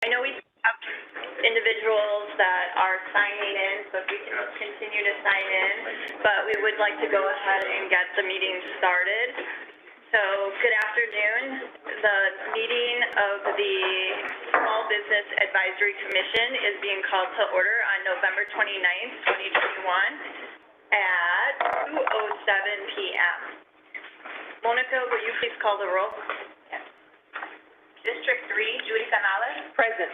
I know we have individuals that are signing in, so if we can continue to sign in, but we would like to go ahead and get the meeting started. So, good afternoon. The meeting of the Small Business Advisory Commission is being called to order on November 29th, 2021 at 2:07 p.m. Monica, will you please call the roll? Yes. District 3, Judy Canales. Present.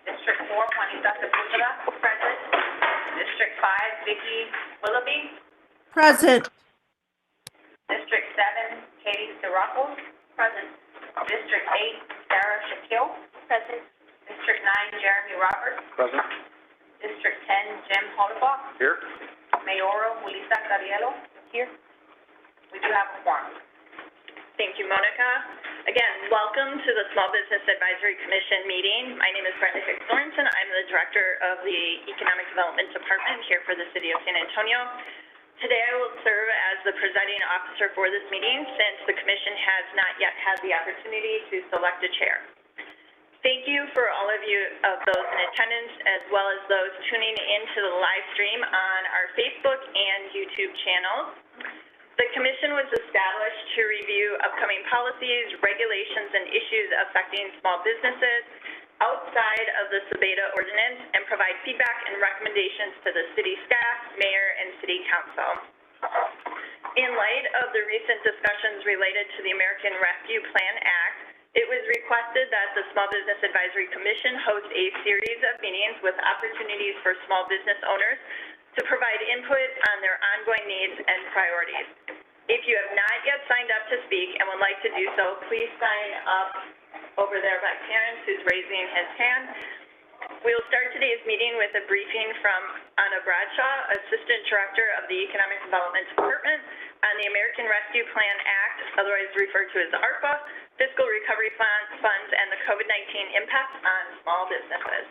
District 4, Juanita Sepulveda. Present. District 5, Vicky Willoughby. Present. District 7, Katie Sirocco. Present. District 8, Sarah Shaquille. Present. District 9, Jeremy Roberts. Present. District 10, Jim Hollenbach. Here. Mayoral, Melissa Gabrielo. Here. We do have a quorum. Thank you, Monica. Again, welcome to the Small Business Advisory Commission meeting. My name is Brenda Hicks-Thornton. I'm the Director of the Economic Development Department here for the City of San Antonio. Today I will serve as the presiding officer for this meeting since the Commission has not yet had the opportunity to select a chair. Thank you for all of you of those in attendance as well as those tuning into the live stream on our Facebook and YouTube channels. The Commission was established to review upcoming policies, regulations, and issues affecting small businesses outside of the Sabeda Ordinance and provide feedback and recommendations to the City staff, Mayor, and City Council. In light of the recent discussions related to the American Rescue Plan Act, it was requested that the Small Business Advisory Commission host a series of meetings with opportunities for small business owners to provide input on their ongoing needs and priorities. If you have not yet signed up to speak and would like to do so, please sign up over there by Terrence, who's raising his hand. We will start today's meeting with a briefing from Anna Bradshaw, Assistant Director of the Economic Development Department, on the American Rescue Plan Act, otherwise referred to as ARPA, fiscal recovery funds, and the COVID-19 impact on small businesses.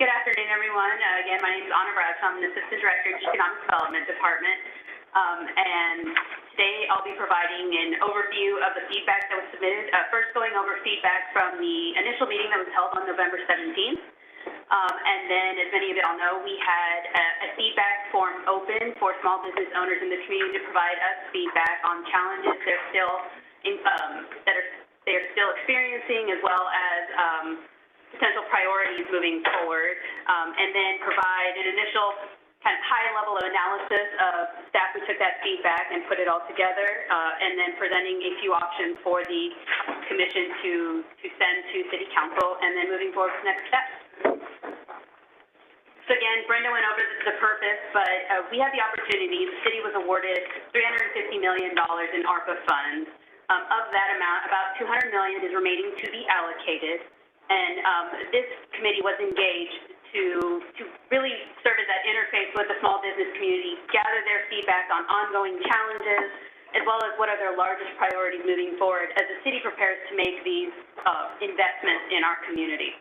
Good afternoon, everyone. Again, my name is Anna Bradshaw. I'm the Assistant Director of the Economic Development Department. And today I'll be providing an overview of the feedback that was submitted. First, going over feedback from the initial meeting that was held on November 17th. And then, as many of y'all know, we had a feedback form open for small business owners in the community to provide us feedback on challenges they're still experiencing, as well as potential priorities moving forward, and then provide an initial kind of high level of analysis of staff who took that feedback and put it all together, and then presenting a few options for the commission to send to City Council, and then moving forward to next steps. So again, Brenda went over the purpose, but we had the opportunity. The city was awarded $350 million in ARPA funds. Of that amount, about $200 million is remaining to be allocated. And this committee was engaged to really serve as that interface with the small business community, gather their feedback on ongoing challenges, as well as what are their largest priorities moving forward as the city prepares to make these investments in our community.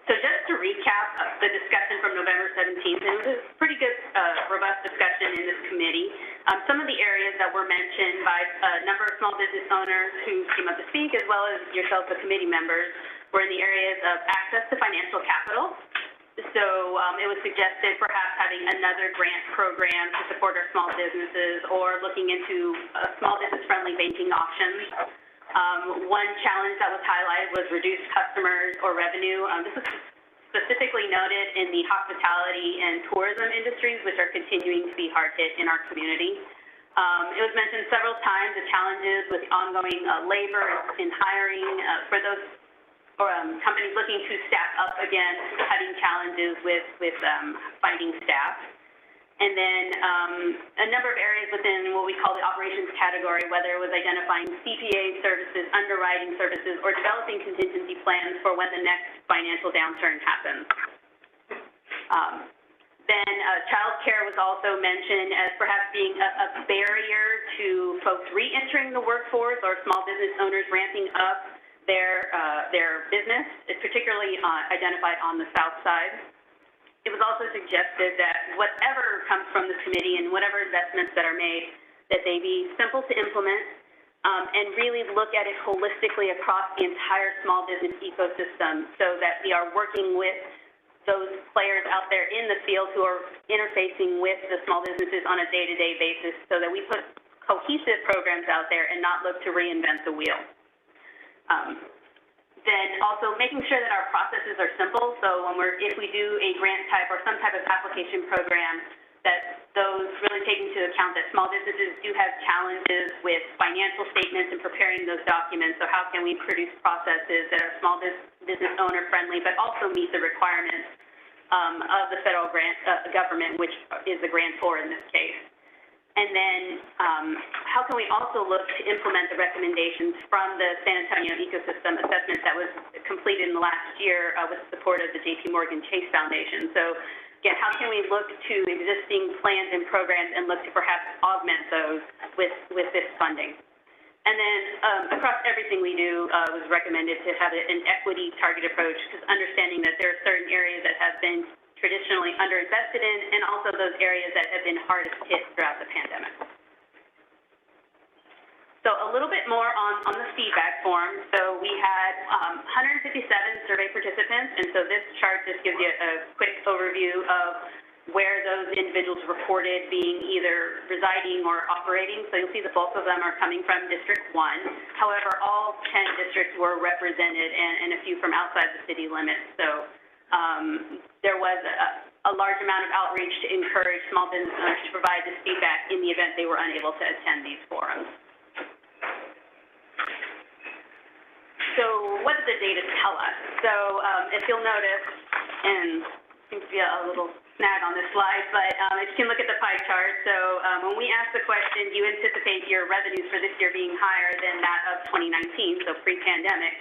So just to recap the discussion from November 17th, and it was a pretty good, robust discussion in this committee. Some of the areas that were mentioned by a number of small business owners who came up to speak, as well as yourselves, the committee members, were in the areas of access to financial capital. So it was suggested perhaps having another grant program to support our small businesses, or looking into small business-friendly banking options. One challenge that was highlighted was reduced customers or revenue. This is specifically noted in the hospitality and tourism industries, which are continuing to be hard hit in our community. It was mentioned several times the challenges with ongoing labor and hiring for those companies looking to staff up again, having challenges with finding staff. And then a number of areas within what we call the operations category, whether it was identifying CPA services, underwriting services, or developing contingency plans for when the next financial downturn happens. Then child care was also mentioned as perhaps being a barrier to folks re-entering the workforce or small business owners ramping up their business. It's particularly identified on the Southside. it was also suggested that whatever comes from the committee and whatever investments that are made, that they be simple to implement, and really look at it holistically across the entire small business ecosystem so that we are working with those players out there in the field who are interfacing with the small businesses on a day-to-day basis so that we put cohesive programs out there and not look to reinvent the wheel. Then also making sure that our processes are simple. So if we do a grant type or some type of application program, that those really take into account that small businesses do have challenges with financial statements and preparing those documents. So how can we produce processes that are small business owner friendly, but also meet the requirements of the federal government, which is the grantor in this case. And then how can we also look to implement the recommendations from the San Antonio Ecosystem Assessment that was completed in the last year with the support of the JP Morgan Chase Foundation. So again, how can we look to existing plans and programs and look to perhaps augment those with this funding? And then across everything we do was recommended to have an equity target approach, because understanding that there are certain areas that have been traditionally underinvested in, and also those areas that have been hardest hit throughout the pandemic. So a little bit more on the feedback form. So we had 157 survey participants, and so this chart just gives you a quick overview of where those individuals reported being either residing or operating. So you'll see the bulk of them are coming from District 1. However, all 10 districts were represented and a few from outside the city limits. So there was a large amount of outreach to encourage small business owners to provide this feedback in the event they were unable to attend these forums. So what did the data tell us? So if you'll notice, and seems to be a little snag on this slide, but if you can look at the pie chart, so when we asked the question, do you anticipate your revenues for this year being higher than that of 2019, so pre-pandemic,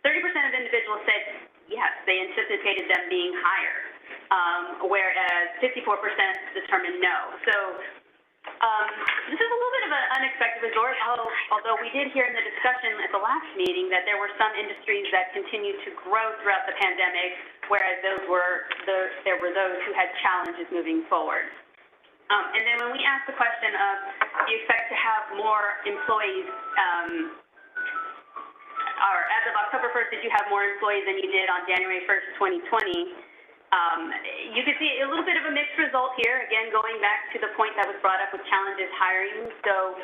30% of individuals said yes, they anticipated them being higher, whereas 54% determined no. So this is a little bit of an unexpected result, although we did hear in the discussion at the last meeting that there were some industries that continued to grow throughout the pandemic, whereas there were those who had challenges moving forward. And then when we asked the question of, do you expect to have more employees, or as of October 1st, did you have more employees than you did on January 1st, 2020? You can see a little bit of a mixed result here, again, going back to the point that was brought up with challenges hiring. So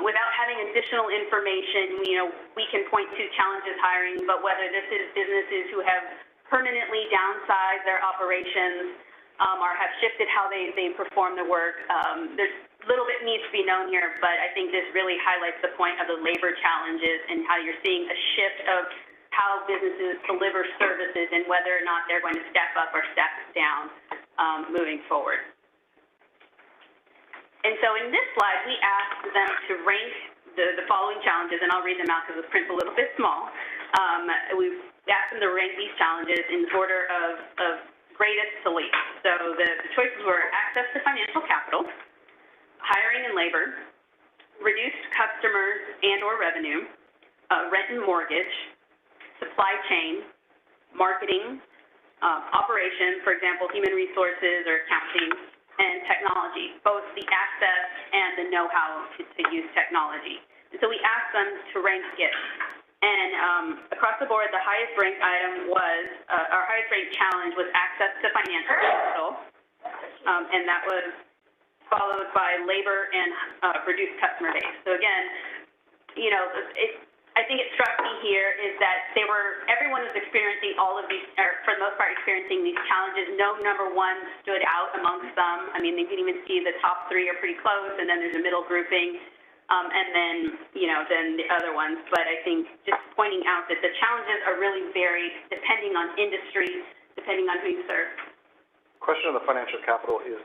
without having additional information, we can point to challenges hiring, but whether this is businesses who have permanently downsized their operations or have shifted how they perform the work, there's a little bit needs to be known here, but I think this really highlights the point of the labor challenges and how you're seeing a shift of how businesses deliver services and whether or not they're going to step up or step down moving forward. And so in this slide, we asked them to rank the following challenges, and I'll read them out because the print's a little bit small. We've asked them to rank these challenges in order of greatest to least. So the choices were access to financial capital, hiring and labor, reduced customers and or revenue, rent and mortgage, supply chain, marketing, operations, for example, human resources or accounting, and technology, both the access and the know-how to use technology. And so we asked them to rank it. And across the board, the highest ranked item was, our highest ranked challenge was access to financial capital, and that was followed by labor and reduced customer base. So again, I think it struck me here is that everyone was experiencing all of these, or for the most part experiencing these challenges. No number one stood out amongst them. I mean, you can even see the top three are pretty close, and then there's a middle grouping, and then, then the other ones. But I think just pointing out that the challenges are really varied depending on industry, depending on who you serve. Question on the financial capital is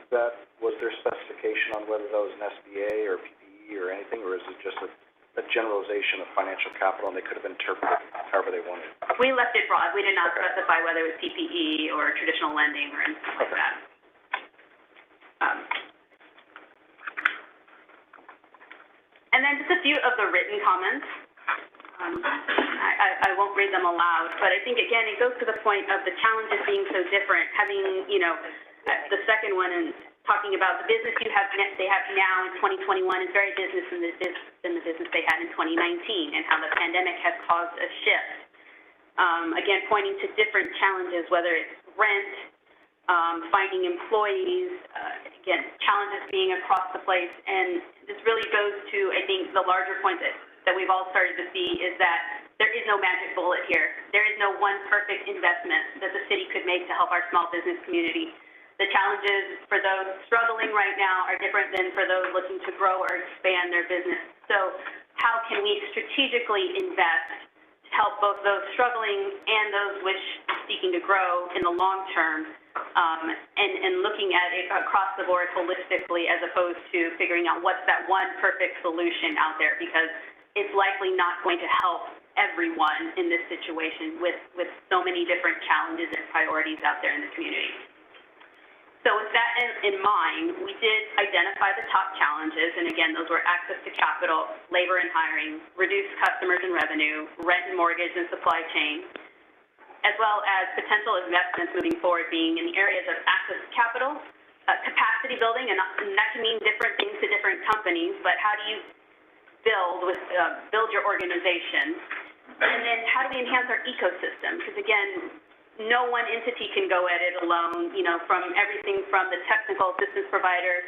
was there specification on whether that was an SBA or PPE or anything, or is it just a generalization of financial capital and they could have interpreted however they wanted? We left it broad. We did not specify whether it was PPE or traditional lending or anything like that. And then just a few of the written comments. I I won't read them aloud, but I think, again, it goes to the point of the challenges being so different, having, you know, the second one and talking about the business they have now in 2021 is very different than the business they had in 2019, and how the pandemic has caused a shift. Again, pointing to different challenges, whether it's rent, finding employees, again, challenges being across the place. And this really goes to, I think, the larger point that we've all started to see is that there is no magic bullet here. There is no one perfect investment that the city could make to help our small business community. The challenges for those struggling right now are different than for those looking to grow or expand their business. So how can we strategically invest to help both those struggling and those seeking to grow in the long term, and looking at it across the board holistically, as opposed to figuring out what's that one perfect solution out there, because it's likely not going to help everyone in this situation with so many different challenges and priorities out there in the community. So with that in mind, we did identify the top challenges, and again, those were access to capital, labor and hiring, reduced customers and revenue, rent and mortgage and supply chain, as well as potential investments moving forward being in the areas of access to capital, capacity building, and that can mean different things to different companies, but how do you build your organization? And then how do we enhance our ecosystem? Because again, no one entity can go at it alone, you know, from everything from the technical assistance provider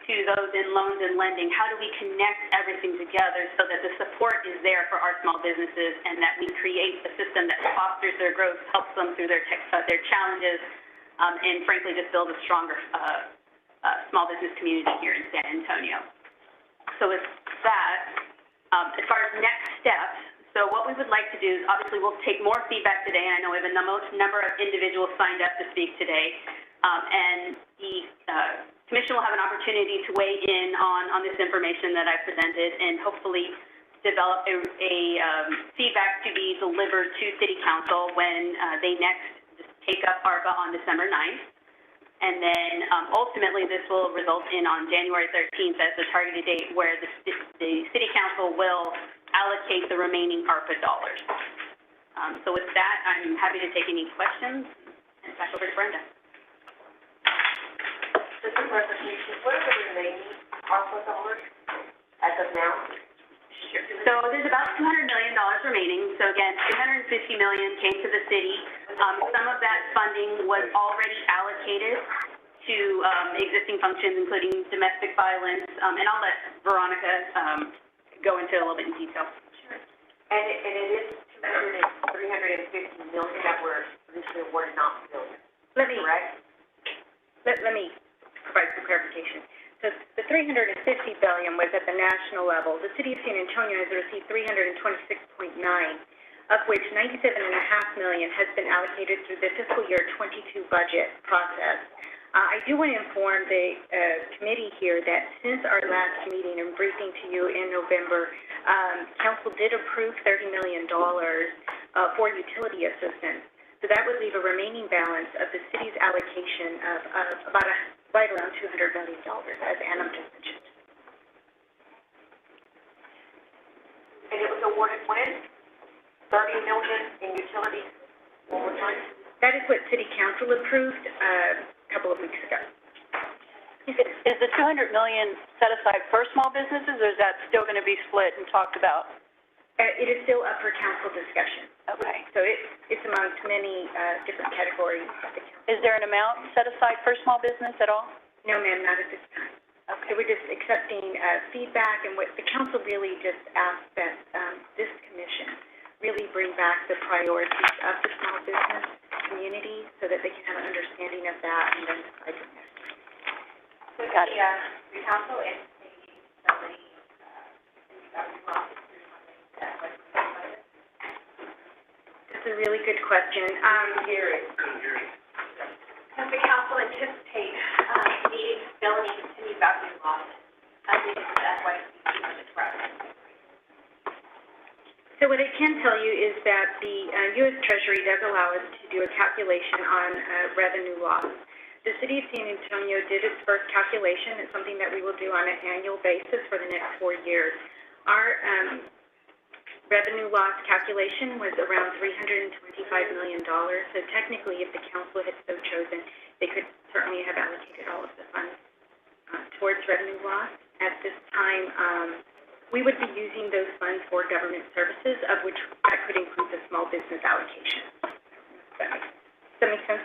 to those in loans and lending. How do we connect everything together so that the support is there for our small businesses, and that we create a system that fosters their growth, helps them through their challenges, and frankly just build a stronger small business community here in San Antonio. So with that, as far as next steps, so what we would like to do is, obviously, we'll take more feedback today, and I know we have a number of individuals signed up to speak today, and the Commission will have an opportunity to weigh in on this information that I presented, and hopefully develop a feedback to be delivered to City Council when they next take up ARPA on December 9th. And then ultimately, this will result in on January 13th as the targeted date where the City Council will allocate the remaining ARPA dollars. So with that, I'm happy to take any questions, and back over to Brenda. Just a clarification, what are the remaining ARPA dollars as of now? Sure. So there's about $200 million remaining. So again, $350 million came to the city. Some of that funding was already allocated to existing functions, including domestic violence, and I'll let Veronica go into a little bit in detail. Sure. And it is $350 million that were initially awarded, not billion. Correct? Let me provide some clarification. So the $350 billion was at the national level. The city of San Antonio has received $326.9, of which $97.5 million has been allocated through the fiscal year 22 budget process. I do want to inform the committee here that since our last meeting and briefing to you in November, Council did approve $30 million for utility assistance. So that would leave a remaining balance of the city's allocation of about right around $200 million, as Anna just mentioned. And it was awarded when? $30 million in utilities one more time? That is what City Council approved a couple of weeks ago. Is the $200 million set aside for small businesses, or is that still going to be split and talked about? It is still up for council discussion. Okay. So it's amongst many different categories. Is there an amount set aside for small business at all? No, ma'am, not at this time. Okay. So we're just accepting feedback, and what the council really just asked that this commission really bring back the priorities of the small business community so that they can have an understanding of that and then decide from there. So the council is taking somebody That's a really good question. Does the council anticipate needing to fill any continued revenue losses as we get to the FY16 budget process? So what I can tell you is that the U.S. Treasury does allow us to do a calculation on revenue loss. The City of San Antonio did its first calculation. It's something that we will do on an annual basis for the next 4 years. Our revenue loss calculation was around $325 million. So technically, if the council had so chosen, they could certainly have allocated all of the funds towards revenue loss. At this time, we would be using those funds for government services, of which that could include the small business allocation. Does that make sense?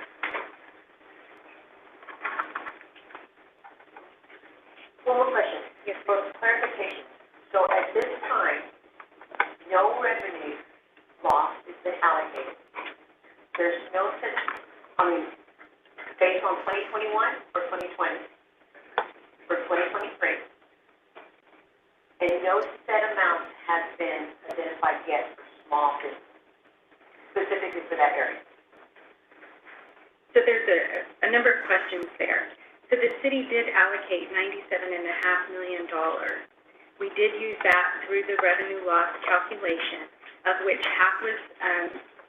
One more question. Yes. For clarification. So at this time, no revenue loss has been allocated. There's no such, based on 2021 or 2020? For 2023. And no set amount has been identified yet for small business, specifically for that area. So there's a number of questions there. So the city did allocate $97.5 million. We did use that through the revenue loss calculation, of which half was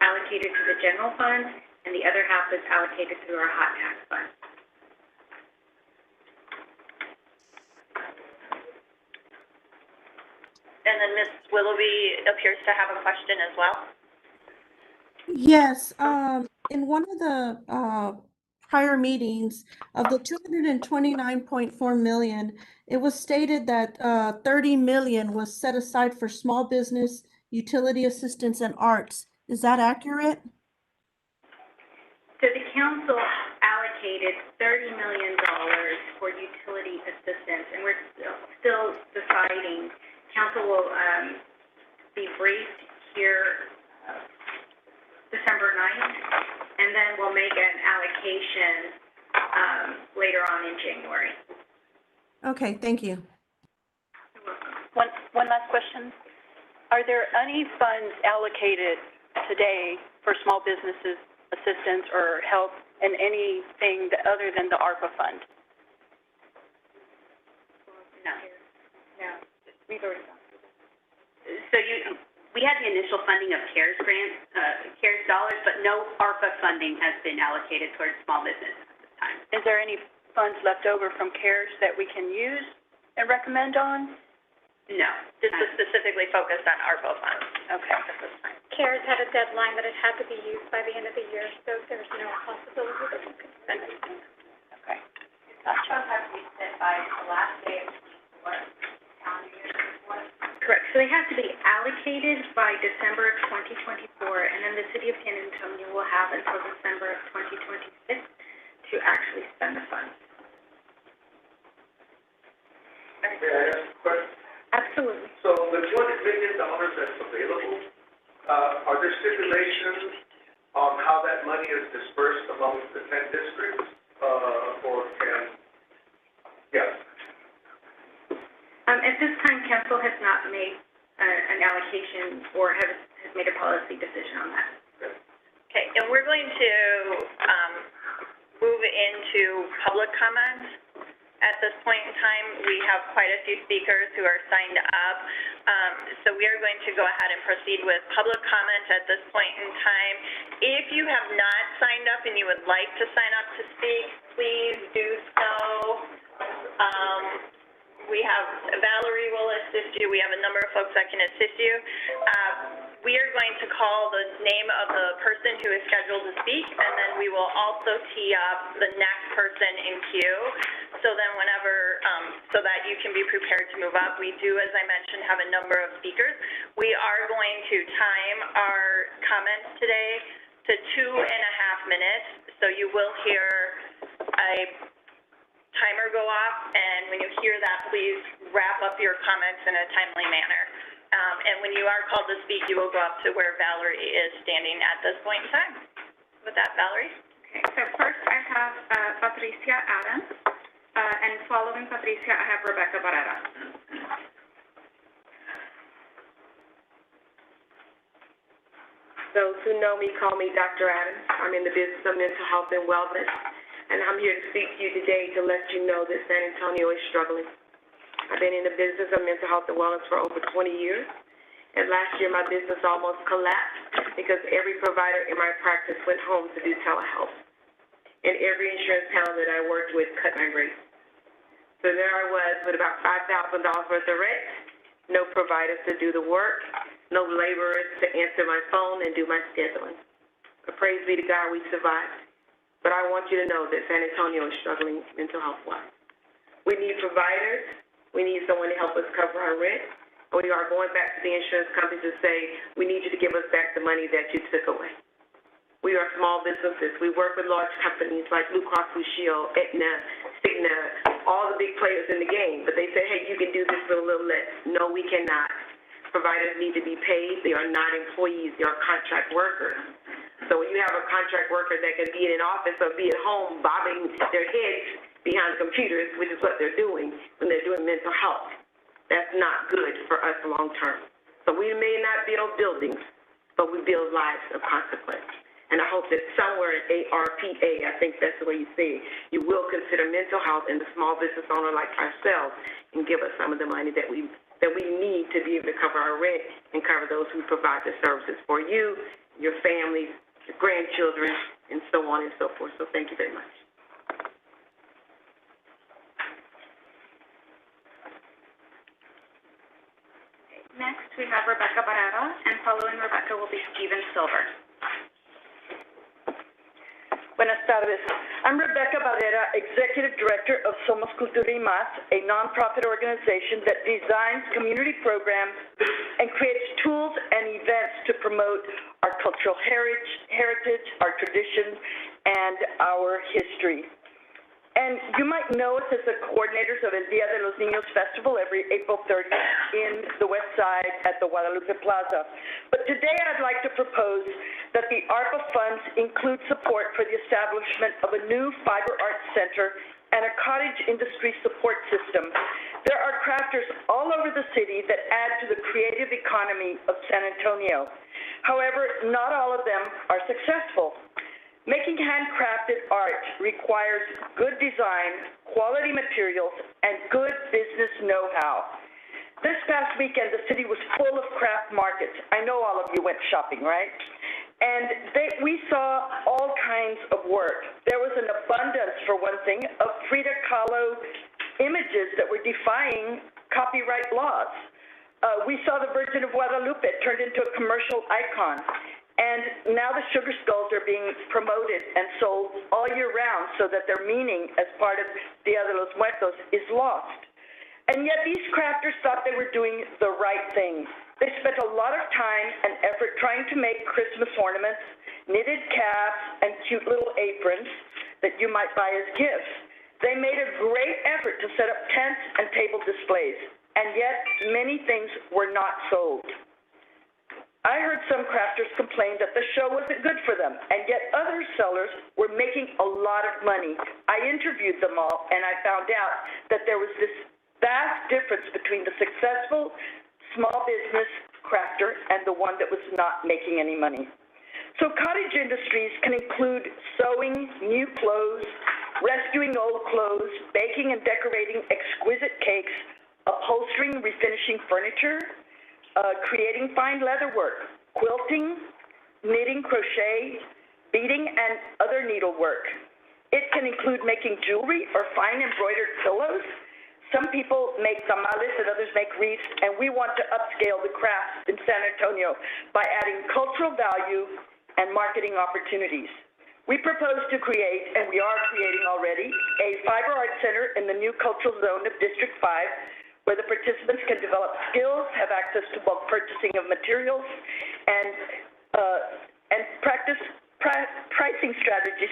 allocated to the general fund, and the other half was allocated through our hot tax fund. And then Ms. Willoughby appears to have a question as well. Yes, in one of the prior meetings of the 229.4 million, it was stated that 30 million was set aside for small business, utility assistance, and arts. Is that accurate? So the council allocated $30 million for utility assistance, and we're still deciding. Council will be briefed here December 9th, and then we'll make an allocation later on in January. Okay, thank you. One last question. Are there any funds allocated today for small businesses assistance or help in anything other than the ARPA fund? No. We've already gone through that. So we had the initial funding of CARES grants, CARES dollars, but no ARPA funding has been allocated towards small business at this time. Is there any funds left over from CARES that we can use and recommend on? No. This was specifically focused on ARPA funds. Okay. CARES had a deadline that it had to be used by the end of the year, so there's no possibility that we could spend it. Okay. Gotcha. Have to be spent by the last day of calendar year. Correct. So they have to be allocated by December of 2024, and then the city of San Antonio will have until December of 2026 to actually spend the funds. May I ask a question? Absolutely. So the $200 million that's available, are there stipulations on how that money is dispersed among the 10 districts? Or can, yes? At this time, council has not made an allocation or has made a policy decision on that. Okay, and we're going to move into public comments. At this point in time, we have quite a few speakers who are signed up. So we are going to go ahead and proceed with public comment at this point in time. If you have not signed up and you would like to sign up to speak, please do so. We have Valerie will assist you. We have a number of folks that can assist you. We are going to call the name of the person who is scheduled to speak, and then we will also tee up the next person in queue. So then whenever, so that you can be prepared to move up. We do, as I mentioned, have a number of speakers. We are going to time our comments today to 2.5 minutes. So you will hear a timer go off, and when you hear that, please wrap up your comments in a timely manner. And when you are called to speak, you will go up to where Valerie is standing at this point in time. With that, Valerie. Okay, so first I have Patricia Adams, and following Patricia, I have Rebecca Barrera. Those who know me call me Dr. Adams. I'm in the business of mental health and wellness, and I'm here to speak to you today to let you know that San Antonio is struggling. I've been in the business of mental health and wellness for over 20 years, and last year my business almost collapsed because every provider in my practice went home to do telehealth, and every insurance panel that I worked with cut my rates. So there I was with about $5,000 worth of rent, no providers to do the work, no laborers to answer my phone and do my scheduling. But praise be to God, we survived. But I want you to know that San Antonio is struggling mental health-wise. We need providers. We need someone to help us cover our rent. We are going back to the insurance companies to say, we need you to give us back the money that you took away. We are small businesses. We work with large companies like Blue Cross Blue Shield, Aetna, Cigna, all the big players in the game. But they say, hey, you can do this for a little less. No, we cannot. Providers need to be paid. They are not employees. They are contract workers. So when you have a contract worker that can be in an office or be at home bobbing their heads behind computers, which is what they're doing when they're doing mental health, that's not good for us long term. So we may not build buildings, but we build lives of consequence. And I hope that somewhere in ARPA, I think that's the way you say it, you will consider mental health and the small business owner like ourselves and give us some of the money that we need to be able to cover our rent and cover those who provide the services for you, your families, your grandchildren, and so on and so forth. So thank you very much. Next, we have Rebecca Barrera, and following Rebecca will be Steven Silver. Buenas tardes. I'm Rebecca Barrera, Executive Director of Somos Cultura y Más, a nonprofit organization that designs community programs and creates tools and events to promote our cultural heritage, our traditions, and our history. And you might know us as the coordinators of El Día de los Niños Festival every April 30th in the West Side at the Guadalupe Plaza. But today I'd like to propose that the ARPA funds include support for the establishment of a new fiber arts center and a cottage industry support system. There are crafters all over the city that add to the creative economy of San Antonio. However, not all of them are successful. Making handcrafted art requires good design, quality materials, and good business know-how. This past weekend, the city was full of craft markets. I know all of you went shopping, right? And we saw all kinds of work. There was an abundance, for one thing, of Frida Kahlo images that were defying copyright laws. We saw the Virgin of Guadalupe turned into a commercial icon. And now the sugar skulls are being promoted and sold all year round so that their meaning as part of Dia de los Muertos is lost. And yet these crafters thought they were doing the right thing. They spent a lot of time and effort trying to make Christmas ornaments, knitted caps, and cute little aprons that you might buy as gifts. They made a great effort to set up tents and table displays, and yet many things were not sold. I heard some crafters complain that the show wasn't good for them, and yet other sellers were making a lot of money. I interviewed them all, and I found out that there was this vast difference between the successful small business crafter and the one that was not making any money. So cottage industries can include sewing new clothes, rescuing old clothes, baking and decorating exquisite cakes, upholstering, refinishing furniture, creating fine leather work, quilting, knitting, crochet, beading, and other needlework. It can include making jewelry or fine embroidered pillows. Some people make tamales and others make wreaths, and we want to upscale the crafts in San Antonio by adding cultural value and marketing opportunities. We propose to create, and we are creating already, a fiber arts center in the new cultural zone of District 5, where the participants can develop skills, have access to bulk purchasing of materials, and practice pricing strategies,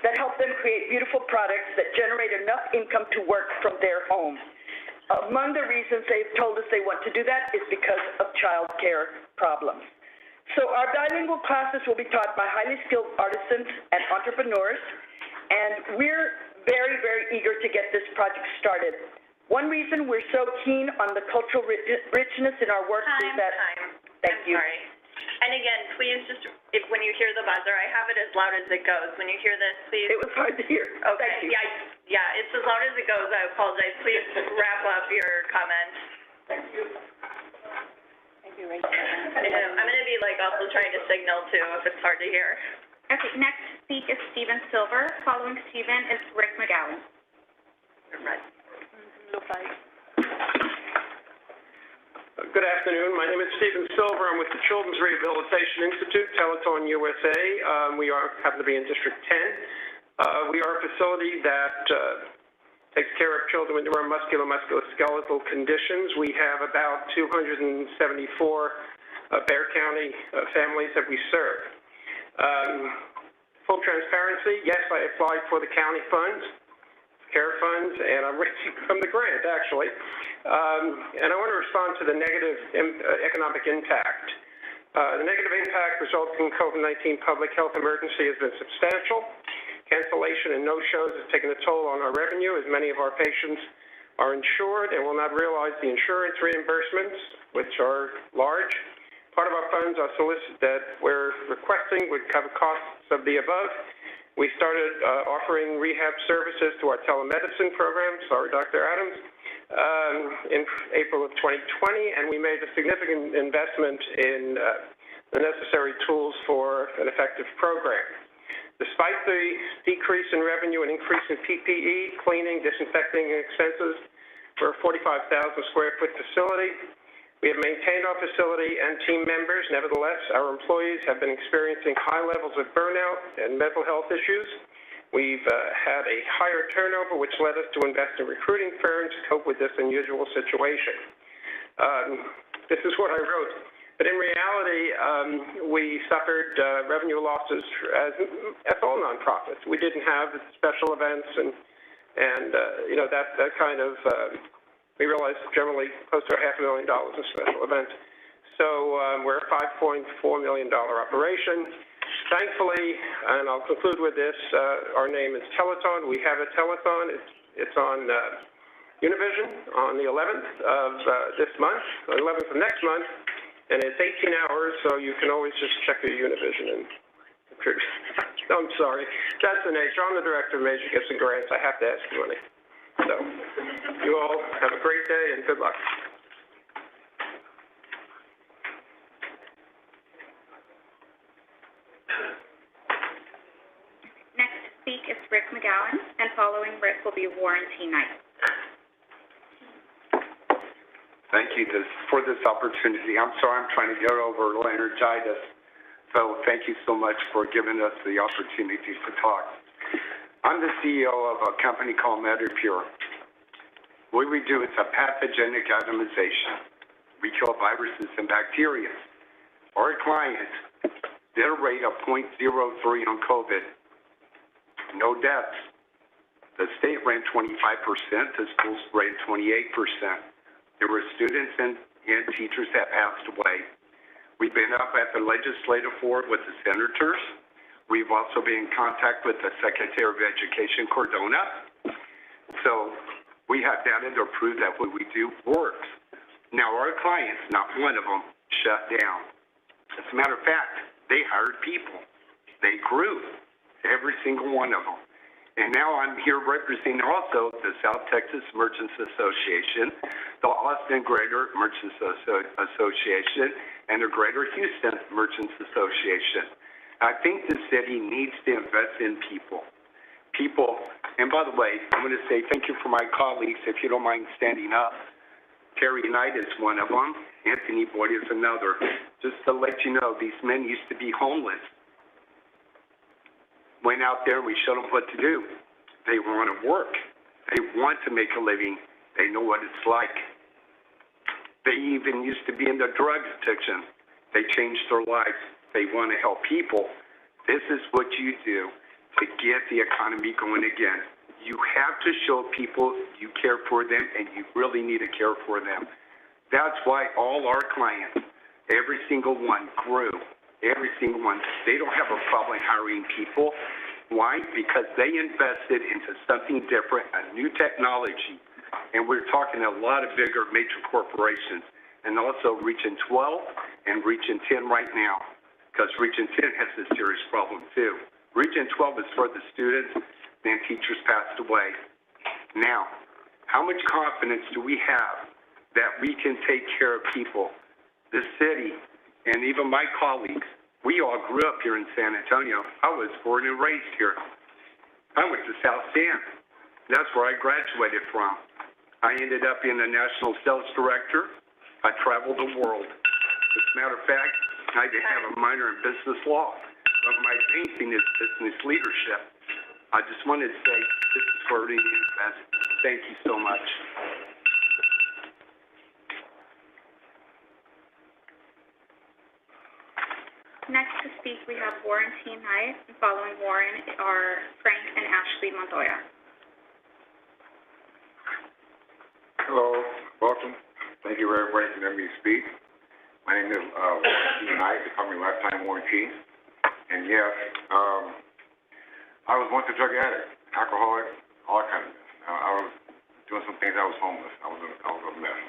that help them create beautiful products that generate enough income to work from their home. Among the reasons they've told us they want to do that is because of child care problems. So our bilingual classes will be taught by highly skilled artisans and entrepreneurs, and we're very, very eager to get this project started. One reason we're so keen on the cultural richness in our work is that... Thank you. Sorry. And again, please just, when you hear the buzzer, I have it as loud as it goes. When you hear this, please... It was hard to hear. Okay. Thank you. Yeah, it's as loud as it goes. I apologize. Please wrap up your comments. Thank you. Thank you, Rachel. I'm going to be also trying to signal too if it's hard to hear. Okay, next to speak is Steven Silver. Following Steven is Rick McGowan. Good afternoon. My name is Stephen Silver. I'm with the Children's Rehabilitation Institute, Telethon USA. We happen to be in District 10. We are a facility that takes care of children with musculoskeletal conditions. We have about 274 Bexar County families that we serve. Full transparency, yes, I applied for the county funds, care funds, and I'm raising from the grant, actually. And I want to respond to the negative economic impact. The negative impact resulting from COVID-19 public health emergency has been substantial. Cancellation and no-shows has taken a toll on our revenue, as many of our patients are insured and will not realize the insurance reimbursements, which are large. Part of our funds are that we're requesting would cover costs of the above. We started offering rehab services to our telemedicine program, sorry, Dr. Adams, in April of 2020, and we made a significant investment in the necessary tools for an effective program. Despite the decrease in revenue and increase in PPE, cleaning, disinfecting expenses, we're a 45,000 square foot facility. We have maintained our facility and team members. Nevertheless, our employees have been experiencing high levels of burnout and mental health issues. We've had a higher turnover, which led us to invest in recruiting firms to cope with this unusual situation. This is what I wrote. But in reality, we suffered revenue losses as all nonprofits. We didn't have special events and you know, that kind of, we realized generally close to $500,000 in special events. So we're a $5.4 million operation. Thankfully, and I'll conclude with this, our name is Telethon. We have a telethon. It's on Univision on the 11th of this month, the 11th of next month, and it's 18 hours, so you can always just check your Univision and I'm sorry. That's the nature. I'm the director of Major Gifts and Grants. I have to ask you money. So you all have a great day and good luck. Next to speak is Rick McGowan, and following Rick will be Warren T. Knight. Thank you for this opportunity. I'm sorry, I'm trying to get over laryngitis. So thank you so much for giving us the opportunity to talk. I'm the CEO of a company called Metapure. What we do is a pathogenic atomization. We kill viruses and bacteria. Our clients, their rate of 0.03 on COVID, no deaths. The state ran 25%, the schools ran 28%. There were students and teachers that passed away. We've been up at the legislative board with the senators. We've also been in contact with the Secretary of Education, Cardona. So we have data to prove that what we do works. Now, our clients, not one of them, shut down. As a matter of fact, they hired people. They grew, every single one of them. And now I'm here representing also the South Texas Merchants Association, the Austin Greater Merchants Association, and the Greater Houston Merchants Association. I think the city needs to invest in people. And by the way, I'm going to say thank you for my colleagues, if you don't mind standing up. Terry Knight is one of them. Anthony Boyd is another. Just to let you know, these men used to be homeless. Went out there, we showed them what to do. They want to work. They want to make a living. They know what it's like. They even used to be in the drug addiction. They changed their lives. They want to help people. This is what you do to get the economy going again. You have to show people you care for them and you really need to care for them. That's why all our clients, every single one grew. Every single one. They don't have a problem hiring people. Why? Because they invested into something different, a new technology. And we're talking a lot of bigger major corporations and also Region 12 and Region 10 right now, because Region 10 has a serious problem too. Region 12 is for the students and teachers passed away. Now, how much confidence do we have that we can take care of people? The city, and even my colleagues, we all grew up here in San Antonio. I was born and raised here. I went to South San. That's where I graduated from. I ended up being a national sales director I travel the world. As a matter of fact, I have a minor in business law, but my main thing is business leadership. I just wanted to say this is for the invest. Thank you so much. Next to speak, we have Warren T. Knight, and following Warren are Frank and Ashley Montoya. Hello, welcome. Thank you very much for letting me speak. My name is Warren T. Knight, the company Lifetime Warranty. And yes, I was once a drug addict, alcoholic, all that kind of mess. I was doing some things. I was homeless. I was a mess.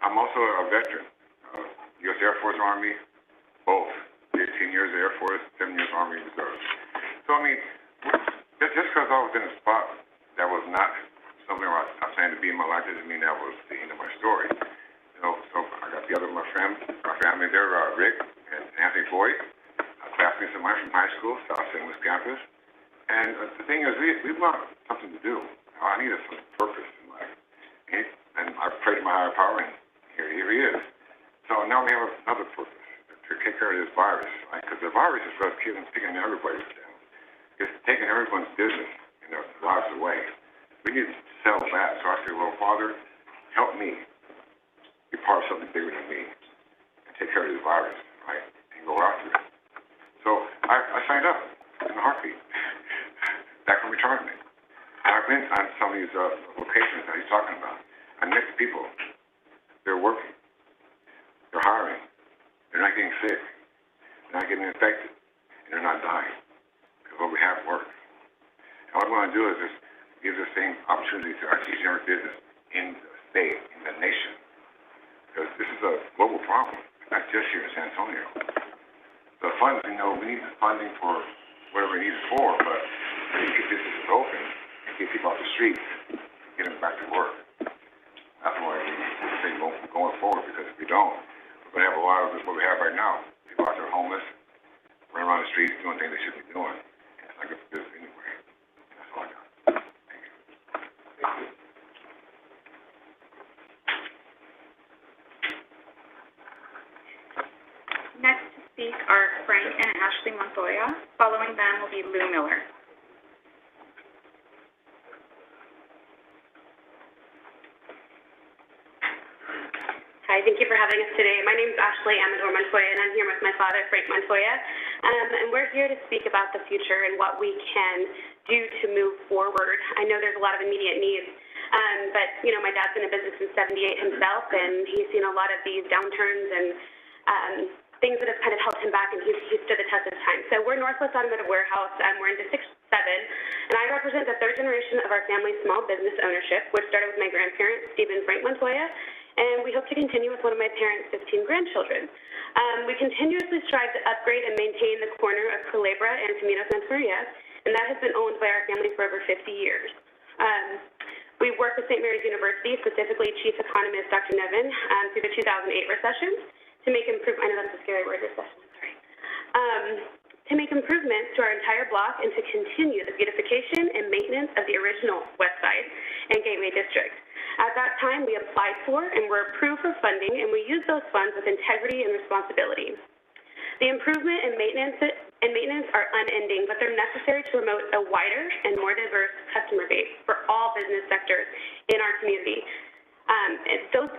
I'm also a veteran, U.S. Air Force, Army, both. 15 years Air Force, 7 years Army Reserve. So, I mean, just because I was in a spot that was not something I planned to be in my life doesn't mean that was the end of my story. You know, so I got together with my family there, Rick and Anthony Boyd, classmates of mine from high school, Southside West Campus. And the thing is, we want something to do. I needed some purpose in life. And I prayed to my higher power, and here he is. So now we have another purpose. To take care of this virus, right? Because the virus is what's taking everybody down. It's taking everyone's business and their lives away. We need to settle that. So I said, well, Father, help me be part of something bigger than me and take care of this virus, right? And go after it. So I signed up in a heartbeat back from retirement. And I've been on some of these locations that he's talking about. I met the people. They're working. They're hiring. They're not getting sick, they're not getting infected, and they're not dying, because what we have works. And what we want to do is just give the same opportunity to our each and every business in the state, in the nation, because this is a global problem, not just here in San Antonio. The funds, we need the funding for whatever we need it for, but we need to get businesses open and get people off the streets, get them back to work. That's why we say going forward, because if we don't, we're going to have a lot of what we have right now. People out there homeless, running around the streets, doing things they shouldn't be doing. And it's not good for business anyway. That's all I got. Thank you. Next to speak are Frank and Ashley Montoya. Following them will be Lou Miller. Hi, thank you for having us today. My name is Ashley Amador Montoya, and I'm here with my father, Frank Montoya. And we're here to speak about the future and what we can do to move forward. I know there's a lot of immediate needs, but, you know, my dad's been in business since '78 himself, and he's seen a lot of these downturns and things that have kind of held him back, and he's stood the test of time. So we're Northwest Automotive Warehouse. We're in District 7, and I represent the third generation of our family's small business ownership, which started with my grandparents, Steve and Frank Montoya, and we hope to continue with one of my parents' 15 grandchildren. We continuously strive to upgrade and maintain the corner of Culebra and Camino Santa Maria, and that has been owned by our family for over 50 years. We work with St. Mary's University, specifically Chief Economist Dr. Nevin, through the 2008 recession to make improvements. I know that's a scary word, recession, sorry. To make improvements to our entire block and to continue the beautification and maintenance of the original West Side and Gateway District. At that time, we applied for and were approved for funding, and we used those funds with integrity and responsibility. The improvement and maintenance are unending, but they're necessary to promote a wider and more diverse customer base for all business sectors in our community. Those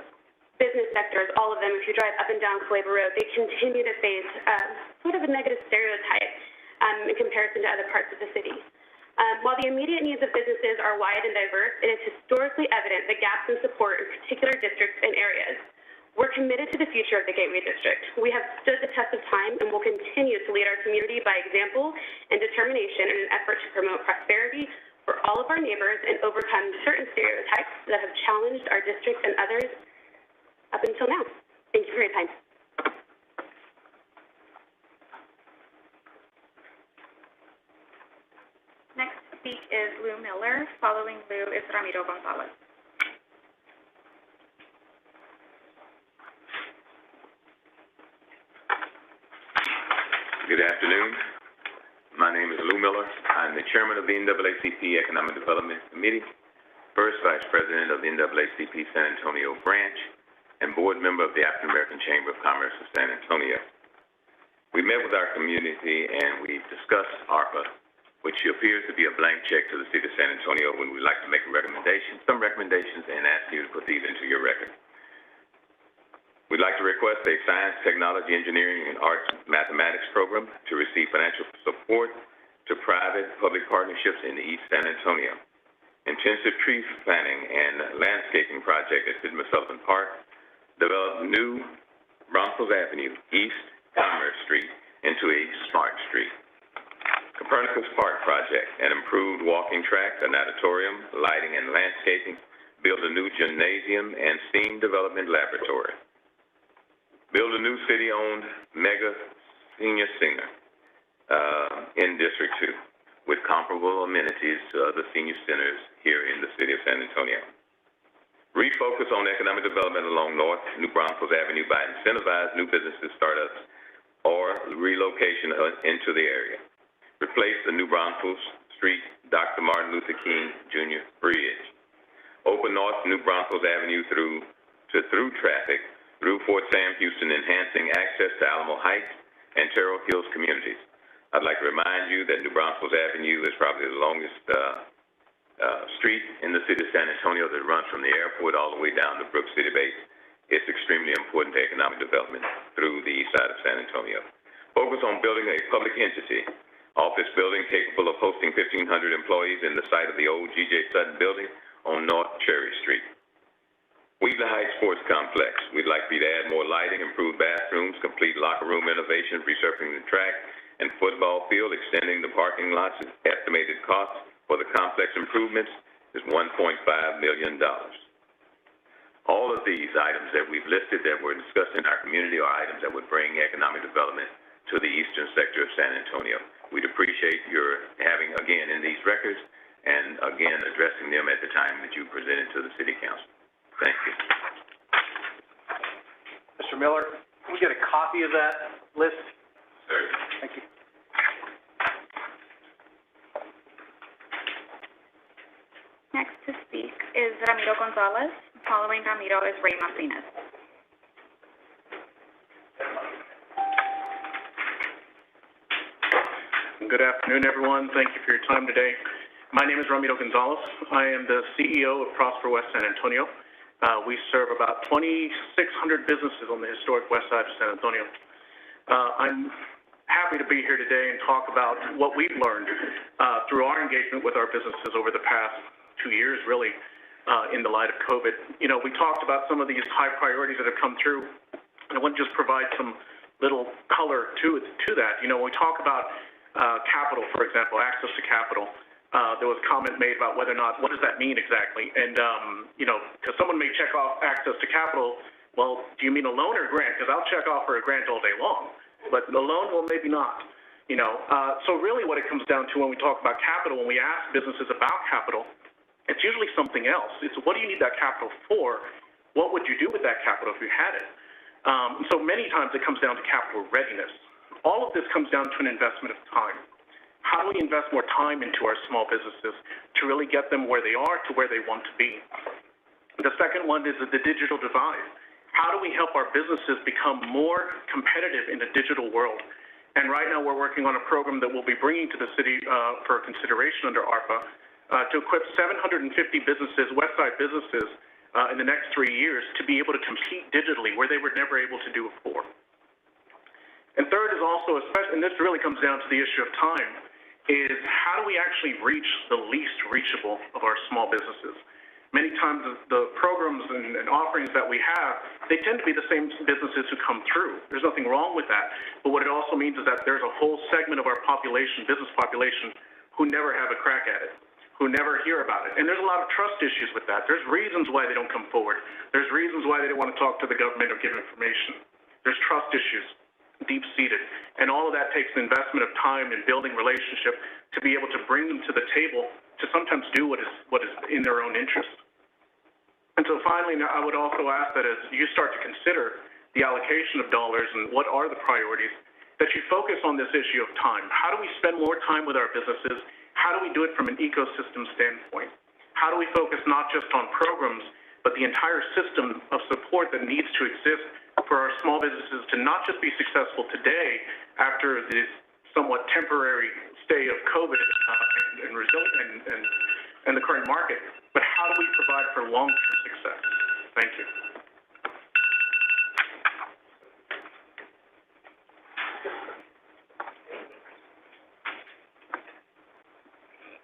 business sectors, all of them, if you drive up and down Culebra Road, they continue to face sort of a negative stereotype in comparison to other parts of the city. While the immediate needs of businesses are wide and diverse, it is historically evident the gaps in support in particular districts and areas. We're committed to the future of the Gateway District. We have stood the test of time and will continue to lead our community by example and determination in an effort to promote prosperity for all of our neighbors and overcome certain stereotypes that have challenged our district and others up until now. Thank you for your time. Next to speak is Lou Miller. Following Lou is Ramiro Gonzalez. Good afternoon. My name is Lou Miller. I'm the chairman of the NAACP Economic Development Committee, first vice president of the NAACP San Antonio branch, and board member of the African American Chamber of Commerce of San Antonio. We met with our community and we discussed ARPA, which appears to be a blank check to the city of San Antonio when we like to make a recommendation, some recommendations, and ask you to put these into your record. We'd like to request a science, technology, engineering, and arts mathematics program to receive financial support to private-public partnerships in East San Antonio. Intensive tree planting and landscaping project at Sidney Sullivan Park. Develop new Braunfels Avenue, East Commerce Street, into a smart street. Copernicus Park project, an improved walking track, an auditorium, lighting and landscaping. Build a new gymnasium and STEAM development laboratory. Build a new city-owned mega senior center in District 2 with comparable amenities to other senior centers here in the city of San Antonio. Refocus on economic development along North New Braunfels Avenue by incentivizing new businesses, startups, or relocation into the area. Replace the New Braunfels Street Dr. Martin Luther King Jr. Bridge. Open North New Braunfels Avenue through traffic through Fort Sam Houston, enhancing access to Alamo Heights and Terrell Hills communities. I'd like to remind you that New Braunfels Avenue is probably the longest street in the city of San Antonio that runs from the airport all the way down to Brooks City Base. It's extremely important to economic development through the east side of San Antonio. Focus on building a public entity, office building capable of hosting 1,500 employees in the site of the old G.J. Sutton building on North Cherry Street. Wheatland Heights Sports Complex. We'd like for you to add more lighting, improve bathrooms, complete locker room renovations, resurfacing the track and football field, extending the parking lots. Estimated cost for the complex improvements is $1.5 million. All of these items that we've listed that were discussed in our community are items that would bring economic development to the eastern sector of San Antonio. We'd appreciate your having, again, in these records and, again, addressing them at the time that you present it to the City Council. Thank you. Mr. Miller, can we get a copy of that list? Sir. Thank you. Next to speak is Ramiro Gonzalez. Following Ramiro is Ray Martinez. Good afternoon, everyone. Thank you for your time today. My name is Ramiro Gonzalez. I am the CEO of Prosper West San Antonio. We serve about 2,600 businesses on the historic west side of San Antonio. I'm happy to be here today and talk about what we've learned through our engagement with our businesses over the past 2 years, really, in the light of COVID. You know, we talked about some of these high priorities that have come through, and I want to just provide some little color to that. You know, when we talk about capital, for example, access to capital, there was a comment made about whether or not, what does that mean exactly? And, you know, because someone may check off access to capital, well, do you mean a loan or a grant? Because I'll check off for a grant all day long, but the loan, well, maybe not. You know, so really what it comes down to when we talk about capital, when we ask businesses about capital, it's usually something else. It's what do you need that capital for? What would you do with that capital if you had it? So many times it comes down to capital readiness. All of this comes down to an investment of time. How do we invest more time into our small businesses to really get them where they are to where they want to be? The second one is the digital divide. How do we help our businesses become more competitive in the digital world? And right now we're working on a program that we'll be bringing to the city for consideration under ARPA to equip 750 businesses, Westside businesses, in the next 3 years to be able to compete digitally where they were never able to do before. And third is also, especially, and this really comes down to the issue of time, is how do we actually reach the least reachable of our small businesses? Many times the programs and offerings that we have, they tend to be the same businesses who come through. There's nothing wrong with that. But what it also means is that there's a whole segment of our population, business population, who never have a crack at it, who never hear about it. And there's a lot of trust issues with that. There's reasons why they don't come forward. There's reasons why they don't want to talk to the government or give information. There's trust issues, deep-seated. And all of that takes an investment of time and building relationship to be able to bring them to the table to sometimes do what is in their own interest. And so finally, I would also ask that as you start to consider the allocation of dollars and what are the priorities, that you focus on this issue of time. How do we spend more time with our businesses? How do we do it from an ecosystem standpoint? How do we focus not just on programs, but the entire system of support that needs to exist for our small businesses to not just be successful today after this somewhat temporary stay of COVID and the current market, but how do we provide for long-term success? Thank you.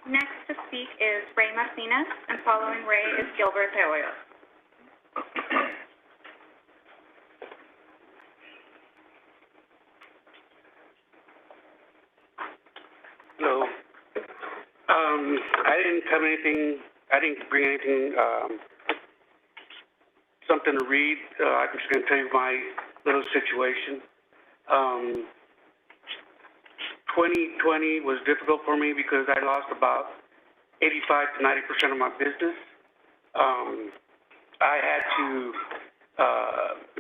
Next to speak is Ray Martinez, and following Ray is Gilbert Teoyo. Hello. I didn't bring anything, something to read. I'm just going to tell you my little situation. 2020 was difficult for me because I lost about 85 to 90% of my business. I had to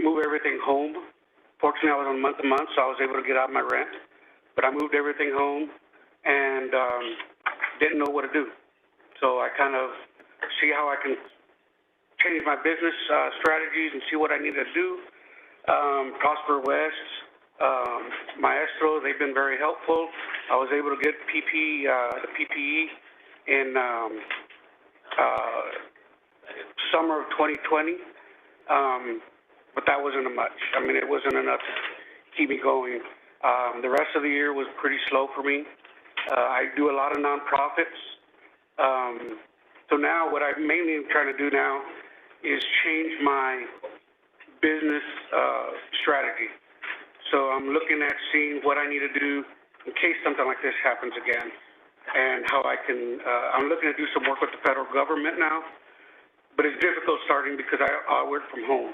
move everything home. Fortunately, I was on month-to-month, so I was able to get out my rent. But I moved everything home and didn't know what to do. So I kind of see how I can change my business strategies and see what I need to do. Prosper West, Maestro, they've been very helpful. I was able to get the PPE in summer of 2020, but that wasn't much. I mean, it wasn't enough to keep me going. The rest of the year was pretty slow for me. I do a lot of nonprofits. So now what I mainly am trying to do now is change my business strategy. So I'm looking at seeing what I need to do in case something like this happens again, and how I can, I'm looking to do some work with the federal government now, but it's difficult starting because I work from home.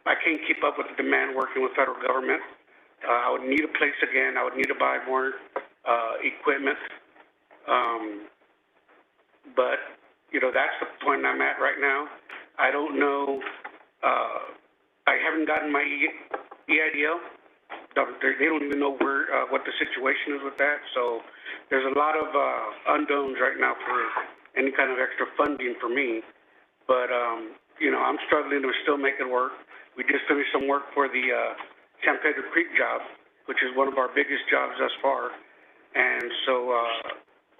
I can't keep up with the demand working with federal government. I would need a place again. I would need to buy more equipment. But, you know, that's the point I'm at right now. I don't know, I haven't gotten my EIDL. They don't even know what the situation is with that. So there's a lot of unknowns right now for any kind of extra funding for me. But, you know, I'm struggling to still make it work. We just finished some work for the San Pedro Creek job, which is one of our biggest jobs thus far. And so,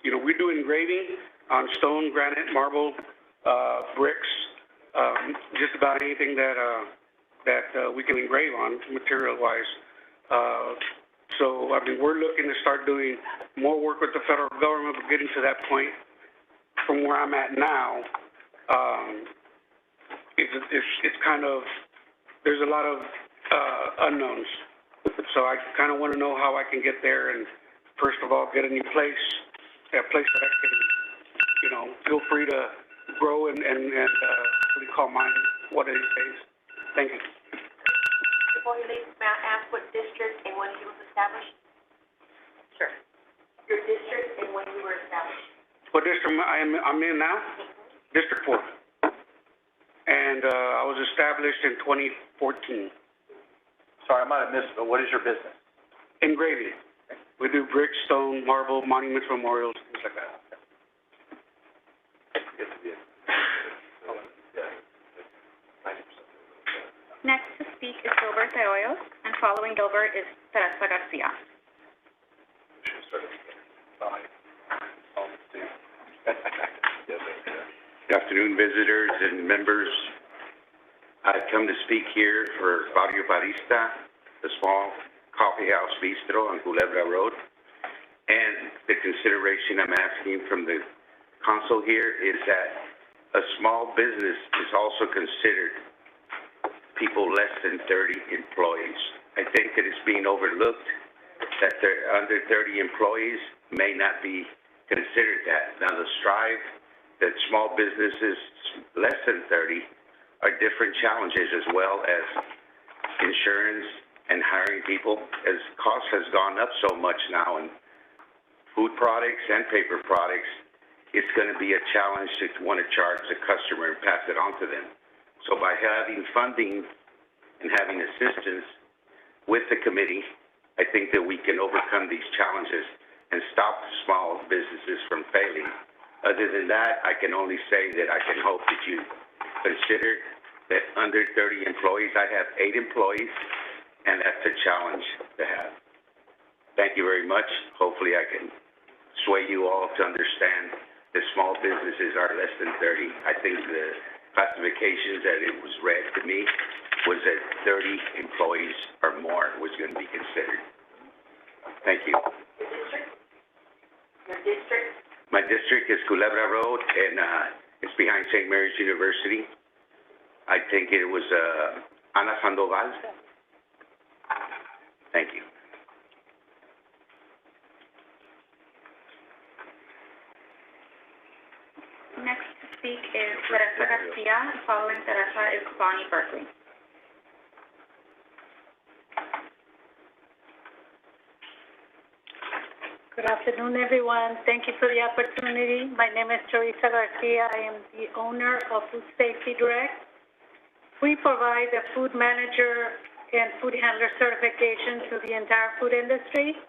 you know, we do engraving on stone, granite, marble, bricks, just about anything that we can engrave on material-wise. So, I mean, we're looking to start doing more work with the federal government, but getting to that point from where I'm at now, it's kind of, there's a lot of unknowns. So I kind of want to know how I can get there and, first of all, get a new place, a place that I can, you know, feel free to grow and really call mine what it is. Thank you. Before you leave, may I ask what district and when you was established? Sure. Your district and when you were established? What district I'm in now? District 4. And I was established in 2014. Sorry, I might have missed it, but what is your business? Engraving. We do brick, stone, marble, monuments, memorials, things like that. Next to speak is Gilbert Teoyo, and following Gilbert is Teresa Garcia. Good afternoon, visitors and members. I've come to speak here for Barrio Barista, the small coffee house bistro on Culebra Road. And the consideration I'm asking from the council here is that a small business is also considered people less than 30 employees. I think that it's being overlooked that they're under 30 employees may not be considered that. Now, the strive that small businesses less than 30 are different challenges, as well as insurance and hiring people, as cost has gone up so much now in food products and paper products. It's going to be a challenge to want to charge the customer and pass it on to them. So by having funding and having assistance with the committee, I think that we can overcome these challenges and stop small businesses from failing Other than that, I can only say that I can hope that you consider that under 30 employees, I have 8 employees, and that's a challenge to have. Thank you very much. Hopefully I can sway you all to understand that small businesses are less than 30. I think the classifications that it was read to me was that 30 employees or more was going to be considered. Thank you. Your district? My district is Culebra Road, and it's behind St. Mary's University. I think it was Ana Sandoval. Thank you. Next to speak is Teresa Garcia. Following Teresa is Bonnie Berkeley. Good afternoon, everyone. Thank you for the opportunity. My name is Teresa Garcia. I am the owner of Food Safety Direct. We provide the food manager and food handler certification to the entire food industry.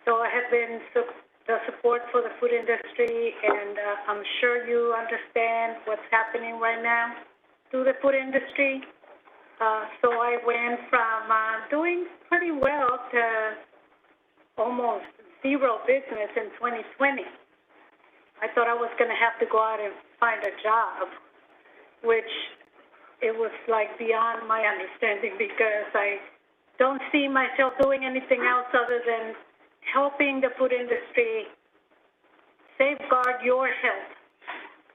So I have been the support for the food industry, and I'm sure you understand what's happening right now through the food industry. So I went from doing pretty well to almost zero business in 2020. I thought I was going to have to go out and find a job, which it was like beyond my understanding, because I don't see myself doing anything else other than helping the food industry safeguard your health,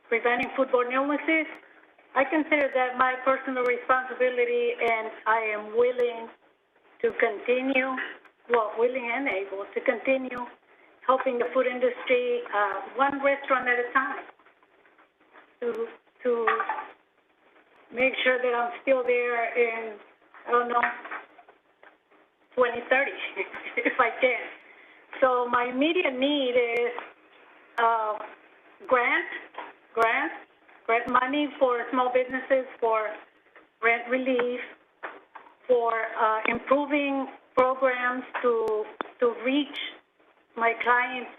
preventing foodborne illnesses. I consider that my personal responsibility, and I am willing to continue, willing and able to continue helping the food industry one restaurant at a time to make sure that I'm still there in, 2030, if I can. So my immediate need is grant money for small businesses, for rent relief, for improving programs to reach my clients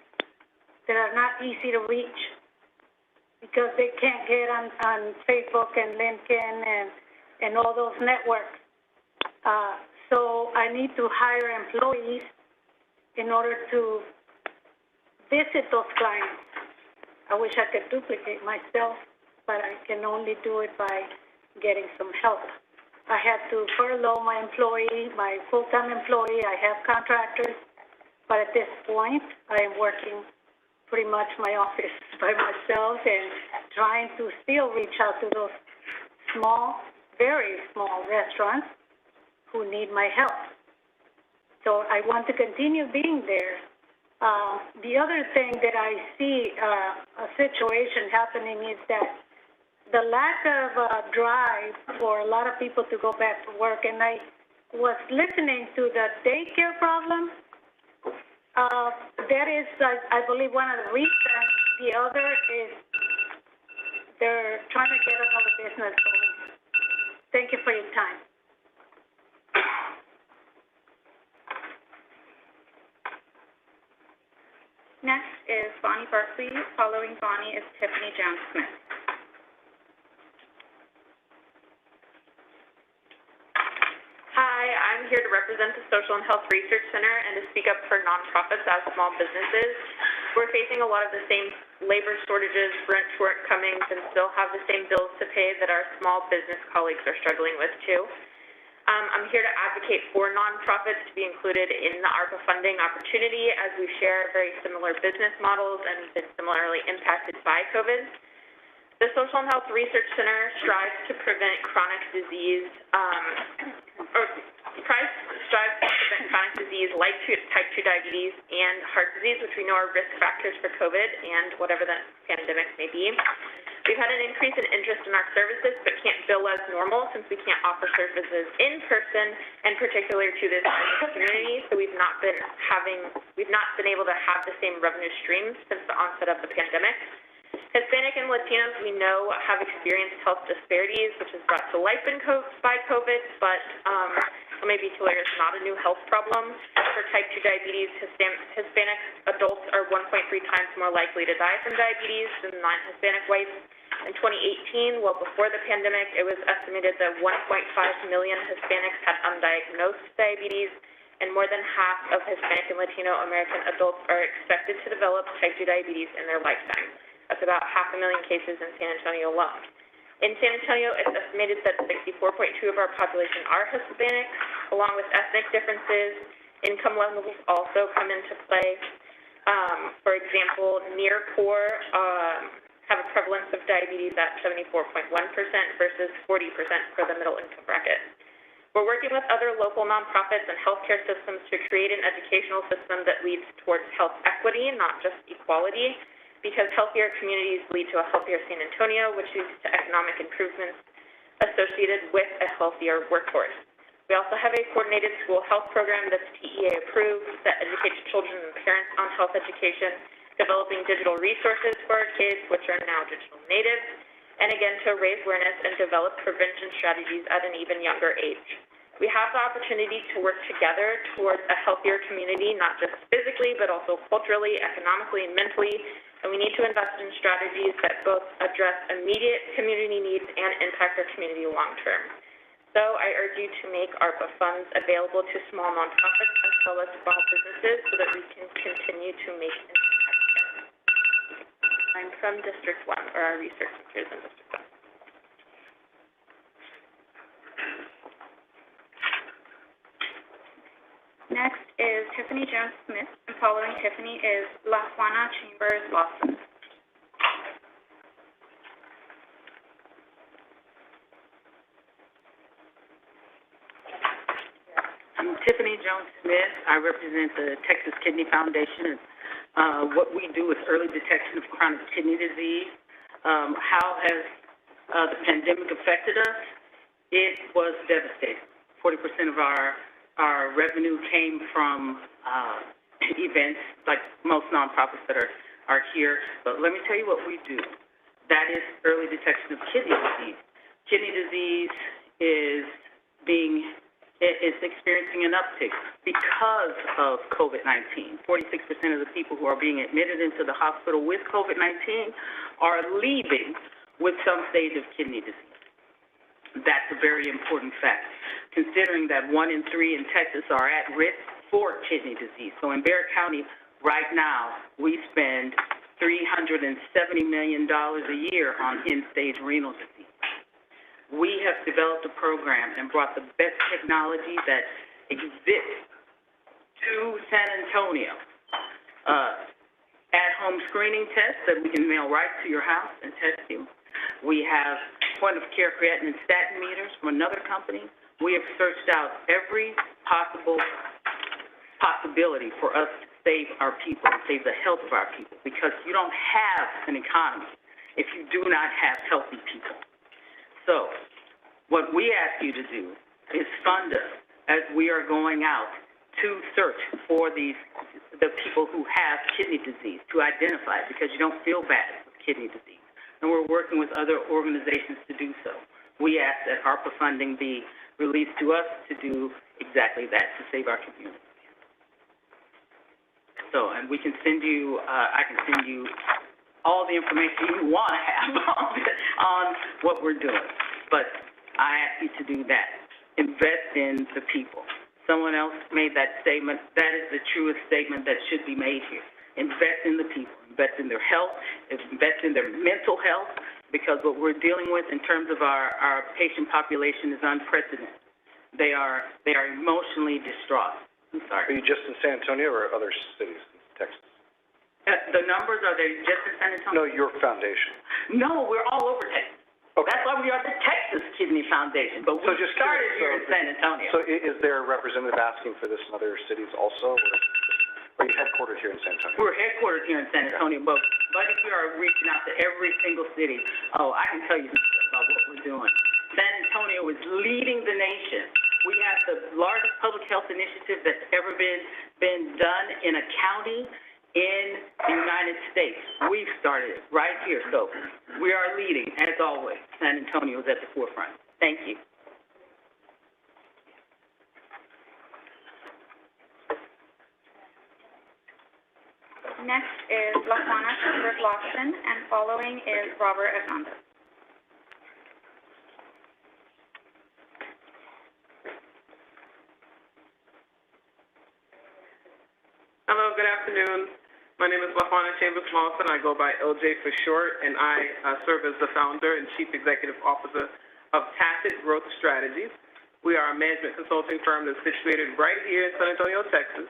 that are not easy to reach because they can't get on Facebook and LinkedIn and all those networks. So I need to hire employees in order to visit those clients. I wish I could duplicate myself, but I can only do it by getting some help. I had to furlough my employee, my full-time employee. I have contractors, but at this point, I am working pretty much my office by myself and trying to still reach out to those small, very small restaurants who need my help. So I want to continue being there. The other thing that I see a situation happening is that the lack of drive for a lot of people to go back to work. And I was listening to the daycare problem. That is, I believe, one of the reasons. The other is they're trying to get another business going. Thank you for your time. Next is Bonnie Berkeley. Following Bonnie is Tiffany Jones-Smith. Hi, I'm here to represent the Social and Health Research Center and to speak up for nonprofits as small businesses. We're facing a lot of the same labor shortages, rent shortcomings, and still have the same bills to pay that our small business colleagues are struggling with too. I'm here to advocate for nonprofits to be included in the ARPA funding opportunity, as we share very similar business models and been similarly impacted by COVID. The Social and Health Research Center strives to prevent chronic disease, like type 2 diabetes and heart disease, which we know are risk factors for COVID and whatever the pandemic may be. We've had an increase in interest in our services, but can't bill as normal since we can't offer services in person, and particularly to this community. So we've not been able to have the same revenue streams since the onset of the pandemic. Hispanic and Latinos, we know, have experienced health disparities, which is brought to life by COVID, but let me be clear, it's not a new health problem. For type 2 diabetes, Hispanic adults are 1.3 times more likely to die from diabetes than non-Hispanic whites. In 2018, well before the pandemic, it was estimated that 1.5 million Hispanics had undiagnosed diabetes, and more than half of Hispanic and Latino American adults are expected to develop type 2 diabetes in their lifetime. That's about 500,000 cases in San Antonio alone. In San Antonio, it's estimated that 64.2% of our population are Hispanic. Along with ethnic differences, income levels also come into play. For example, near poor have a prevalence of diabetes at 74.1% versus 40% for the middle income bracket. We're working with other local nonprofits and healthcare systems to create an educational system that leads towards health equity, not just equality, because healthier communities lead to a healthier San Antonio, which leads to economic improvements associated with a healthier workforce. We also have a coordinated school health program that's TEA approved that educates children and parents on health education, developing digital resources for our kids, which are now digital natives, and again, to raise awareness and develop prevention strategies at an even younger age. We have the opportunity to work together towards a healthier community, not just physically, but also culturally, economically, and mentally, and we need to invest in strategies that both address immediate community needs and impact our community long-term. So I urge you to make ARPA funds available to small nonprofits as well as small businesses so that we can continue to make impact. I'm from District 1, or our research centers in District 1. Next is Tiffany Jones-Smith, and following Tiffany is La Juana Chambers Lawson. I'm Tiffany Jones-Smith. I represent the Texas Kidney Foundation. What we do is early detection of chronic kidney disease. How has the pandemic affected us? It was devastating. 40% of our revenue came from events, like most nonprofits that are here. But let me tell you what we do. That is early detection of kidney disease. Kidney disease is experiencing an uptick because of COVID-19. 46% of the people who are being admitted into the hospital with COVID-19 are leaving with some stage of kidney disease. That's a very important fact, considering that 1 in 3 in Texas are at risk for kidney disease. So in Bexar County, right now, we spend $370 million a year on end-stage renal disease. We have developed a program and brought the best technology that exists to San Antonio. At-home screening tests that we can mail right to your house and test you. We have point-of-care creatinine statin meters from another company. We have searched out every possibility for us to save our people and save the health of our people, because you don't have an economy if you do not have healthy people. So what we ask you to do is fund us as we are going out to search for the people who have kidney disease, to identify it, because you don't feel bad with kidney disease. And we're working with other organizations to do so. We ask that ARPA funding be released to us to do exactly that, to save our community. So, and we can send you, I can send you all the information you want to have on what we're doing. But I ask you to do that. Invest in the people. Someone else made that statement. That is the truest statement that should be made here. Invest in the people. Invest in their health. Invest in their mental health, because what we're dealing with in terms of our patient population is unprecedented. They are emotionally distraught. I'm sorry. Are you just in San Antonio or other cities in Texas? The numbers, are they just in San Antonio? No, your foundation. No, we're all over Texas. Okay. That's why we are the Texas Kidney Foundation, but we started here in San Antonio. So is there a representative asking for this in other cities also, or are you headquartered here in San Antonio? We're headquartered here in San Antonio, but if we are reaching out to every single city, I can tell you about what we're doing. San Antonio is leading the nation. We have the largest public health initiative that's ever been done in a county in the United States. We've started it right here, so we are leading, as always. San Antonio is at the forefront. Thank you. Next is La Juana Chamber of Rossen, and following is Robert Hernandez. Hello, good afternoon. My name is La Juana Chambers Lawson. I go by LJ for short, and I serve as the founder and chief executive officer of Tacit Growth Strategies. We are a management consulting firm that's situated right here in San Antonio, Texas.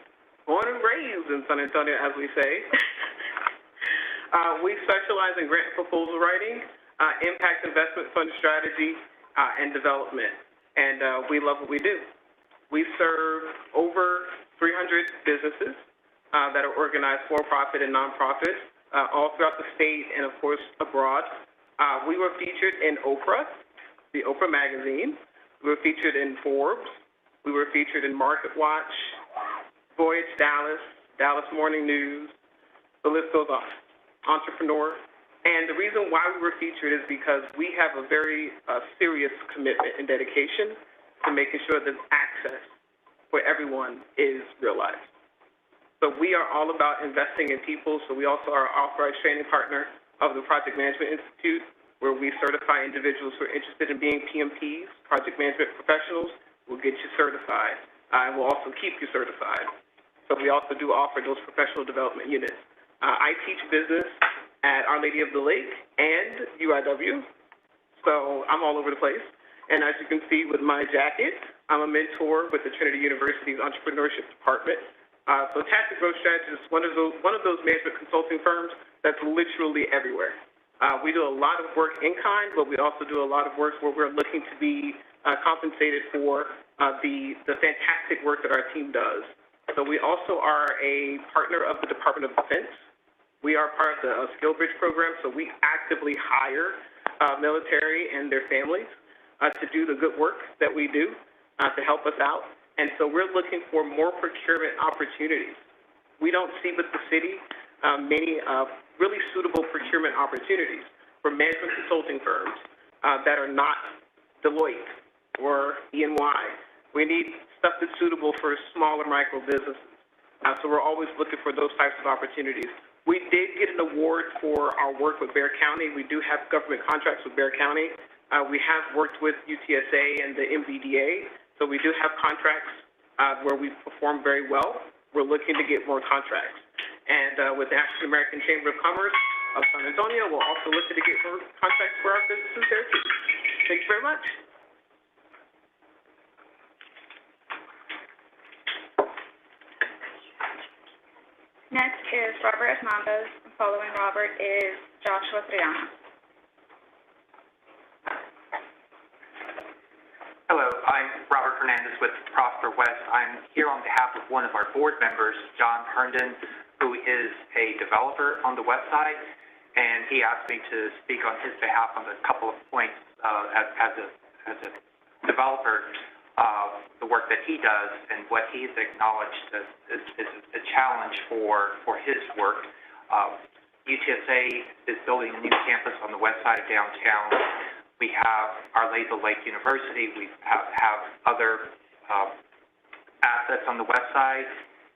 Born and raised in San Antonio, as we say. We specialize in grant proposal writing, impact investment fund strategy, and development. And we love what we do. We serve over 300 businesses that are organized for-profit and nonprofit all throughout the state and, of course, abroad. We were featured in Oprah, the Oprah magazine. We were featured in Forbes. We were featured in Market Watch, Voyage Dallas, Dallas Morning News. The list goes on. Entrepreneur. And the reason why we were featured is because we have a very serious commitment and dedication to making sure that access for everyone is realized. So we are all about investing in people. So we also are an authorized training partner of the Project Management Institute, where we certify individuals who are interested in being PMPs, project management professionals. We'll get you certified. And we'll also keep you certified. So we also do offer those professional development units. I teach business at Our Lady of the Lake and UIW. So I'm all over the place. And as you can see with my jacket, I'm a mentor with the Trinity University's Entrepreneurship Department. So Tacit Growth Strategies is one of those management consulting firms that's literally everywhere. We do a lot of work in kind, but we also do a lot of work where we're looking to be compensated for the fantastic work that our team does. So we also are a partner of the Department of Defense. We are part of the Skill Bridge program, so we actively hire military and their families to do the good work that we do to help us out. And so we're looking for more procurement opportunities. We don't see with the city many really suitable procurement opportunities for management consulting firms that are not Deloitte or E&Y. We need stuff that's suitable for smaller micro businesses. So we're always looking for those types of opportunities. We did get an award for our work with Bexar County. We do have government contracts with Bexar County. We have worked with UTSA and the MVDA. So we do have contracts where we perform very well. We're looking to get more contracts. And with the African American Chamber of Commerce of San Antonio, we're also looking to get more contracts for our businesses there too. Thank you very much. Next is Robert Hernandez, and following Robert is Joshua Triana. Hello, I'm Robert Hernandez with Prosper West. I'm here on behalf of one of our board members, John Hernandez, who is a developer on the west side, and he asked me to speak on his behalf on a couple of points as a developer, the work that he does and what he's acknowledged is a challenge for his work. UTSA is building a new campus on the west side of downtown. We have Our Lady of the Lake University. We have other assets on the west side,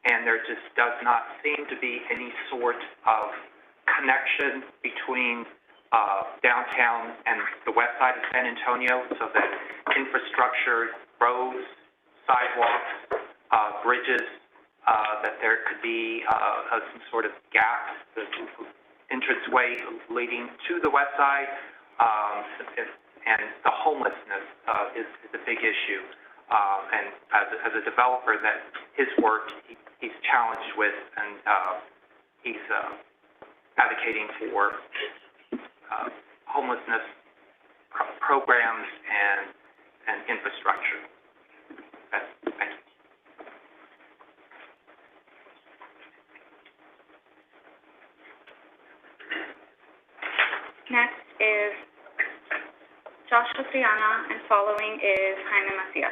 and there just does not seem to be any sort of connection between downtown and the west side of San Antonio, so that infrastructure, roads, sidewalks, bridges, that there could be some sort of gap, the entranceway leading to the west side. And the homelessness is a big issue. And as a developer, that his work he's challenged with, and he's advocating for homelessness programs and infrastructure. Thank you. Next is Joshua Triana, and following is Jaime Macias.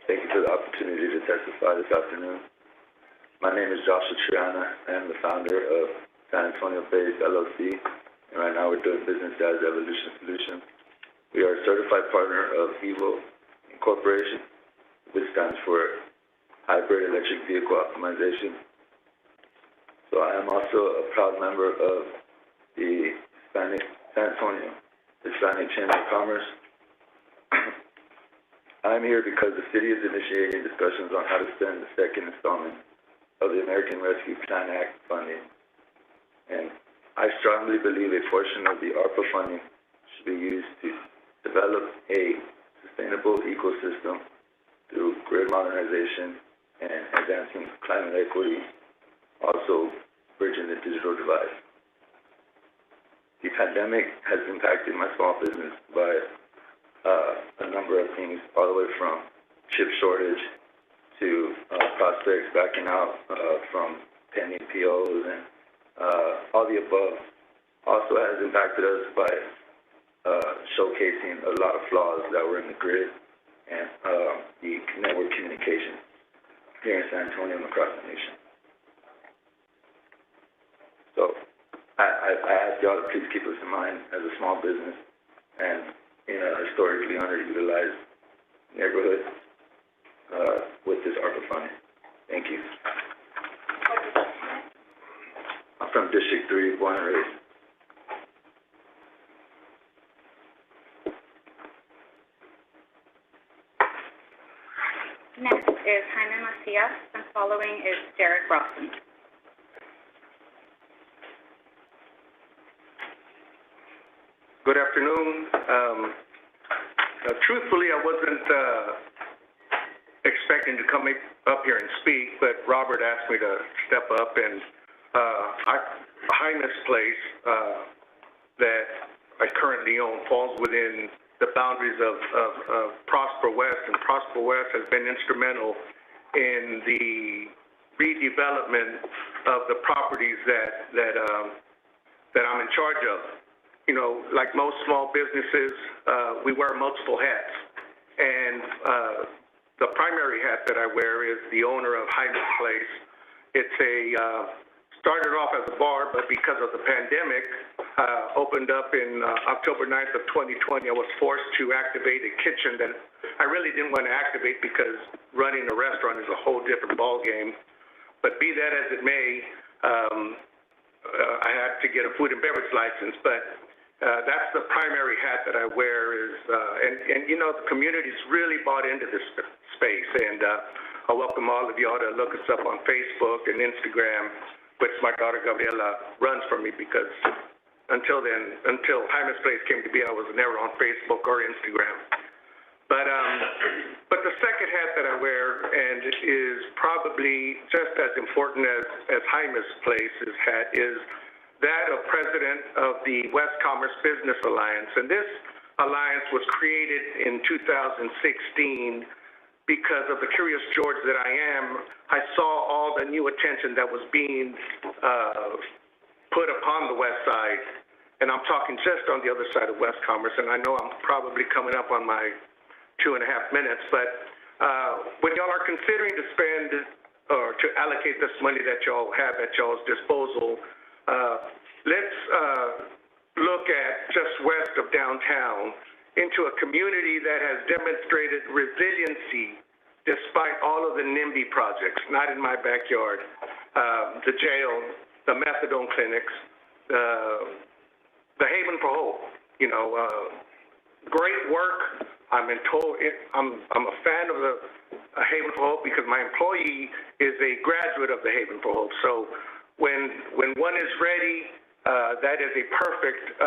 Thank you for the opportunity to testify this afternoon. My name is Joshua Triana. I am the founder of San Antonio-based LLC, and right now we're doing business as Evolution Solutions. We are a certified partner of EVO, Corporation, which stands for Hybrid Electric Vehicle Optimization. So I am also a proud member of the San Antonio Hispanic Chamber of Commerce. I'm here because the city is initiating discussions on how to spend the second installment of the American Rescue Plan Act funding. And I strongly believe a portion of the ARPA funding should be used to develop a sustainable ecosystem through grid modernization and advancing climate equity, also bridging the digital divide. The pandemic has impacted my small business by a number of things, all the way from chip shortage to prospects backing out from pending POs, and all the above also has impacted us by showcasing a lot of flaws that were in the grid and the network communication here in San Antonio and across the nation. So I ask y'all to please keep us in mind as a small business and in a historically underutilized neighborhood with this ARPA funding. Thank you. I'm from District 3, born and raised. Next is Jaime Macias, and following is Derrick Robinson. Good afternoon. Truthfully, I wasn't expecting to come up here and speak, but Robert asked me to step up, and Jaime's place that I currently own falls within the boundaries of Prosper West, and Prosper West has been instrumental in the redevelopment of the properties that I'm in charge of. You know, like most small businesses, we wear multiple hats, and the primary hat that I wear is the owner of Jaime's Place. It's started off as a bar, but because of the pandemic, opened up in October 9th of 2020. I was forced to activate a kitchen that I really didn't want to activate because running a restaurant is a whole different ballgame. But be that as it may, I had to get a food and beverage license, but that's the primary hat that I wear is, and you know, the community's really bought into this space, and I welcome all of y'all to look us up on Facebook and Instagram, which my daughter Gabriela runs for me, because until Jaime's Place came to be, I was never on Facebook or Instagram. But the second hat that I wear, and it is probably just as important as Jaime's Place's hat, is that of president of the West Commerce Business Alliance. And this alliance was created in 2016 because of the curious George that I am. I saw all the new attention that was being put upon the West Side, and I'm talking just on the other side of West Commerce, and I know I'm probably coming up on my 2.5 minutes, but when y'all are considering to spend or to allocate this money that y'all have at y'all's disposal, let's look at just west of downtown into a community that has demonstrated resiliency despite all of the NIMBY projects, not in my backyard, the jail, the methadone clinics, the Haven for Hope, you know, great work. I'm a fan of the Haven for Hope because my employee is a graduate of the Haven for Hope. So when one is ready, that is a perfect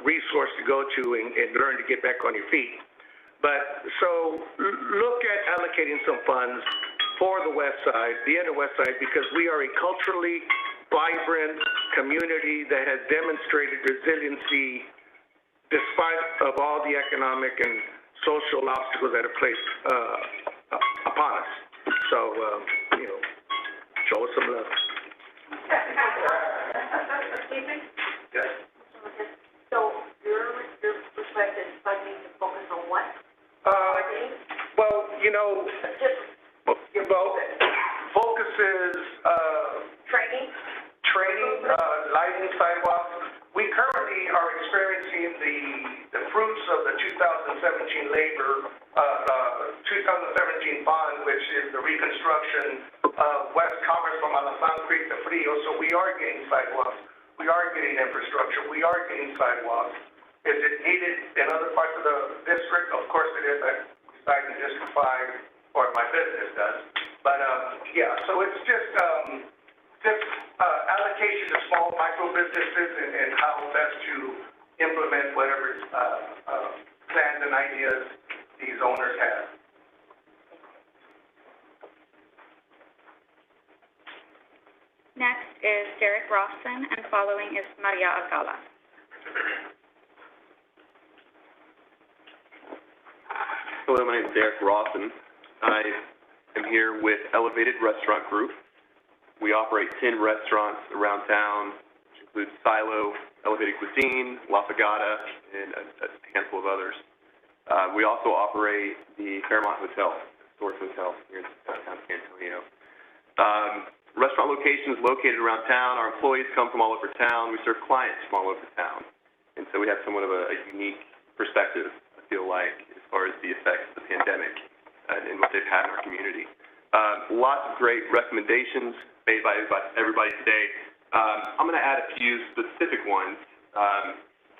resource to go to and learn to get back on your feet. But so look at allocating some funds for the West Side, the inner West Side, because we are a culturally vibrant community that has demonstrated resiliency despite of all the economic and social obstacles that are placed upon us. So, you know, show us some love. Excuse me? Yes. So your perspective is funding to focus on what? Well, you know, focus is training, lighting sidewalks. We currently are experiencing the fruits of the 2017 labor, 2017 bond, which is the reconstruction of West Commerce from Alazan Creek to Frio. So we are getting sidewalks. We are getting infrastructure. We are getting sidewalks. Is it needed in other parts of the district? Of course it is. I reside in District 5, or my business does. But, yeah, so it's just allocation to small micro businesses and how best to implement whatever plans and ideas these owners have. Next is Derrick Robinson, and following is Maria Alcala. Hello, my name is Derrick Robinson. I am here with Elevated Restaurant Group. We operate 10 restaurants around town, which includes Silo, Elevated Cuisine, La Fagata, and a handful of others. We also operate the Fairmont Hotel, Historic Hotel here in downtown San Antonio. Restaurant locations located around town. Our employees come from all over town. We serve clients from all over town. And so we have somewhat of a unique perspective, I feel like, as far as the effects of the pandemic and what they've had in our community. Lots of great recommendations made by everybody today. I'm going to add a few specific ones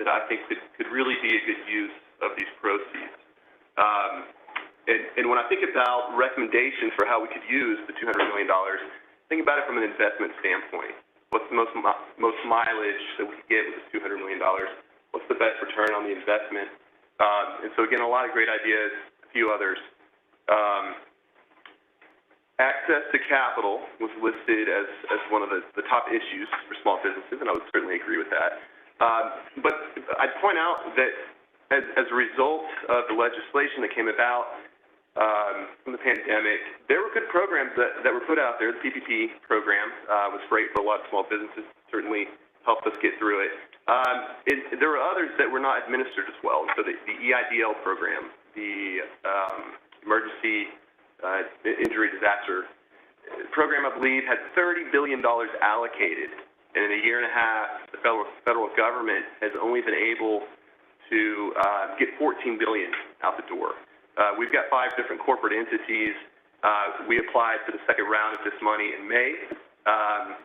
that I think could really be a good use of these proceeds. And when I think about recommendations for how we could use the $200 million, think about it from an investment standpoint. What's the most mileage that we could get with this $200 million? What's the best return on the investment? And so, again, a lot of great ideas, a few others. Access to capital was listed as one of the top issues for small businesses, and I would certainly agree with that. But I'd point out that as a result of the legislation that came about from the pandemic, there were good programs that were put out there. The PPP program was great for a lot of small businesses, certainly helped us get through it. There were others that were not administered as well. So the EIDL program, the Emergency Injury Disaster program, I believe, had $30 billion allocated, and in a year and a half, the federal government has only been able to get $14 billion out the door. We've got 5 different corporate entities. We applied for the second round of this money in May, and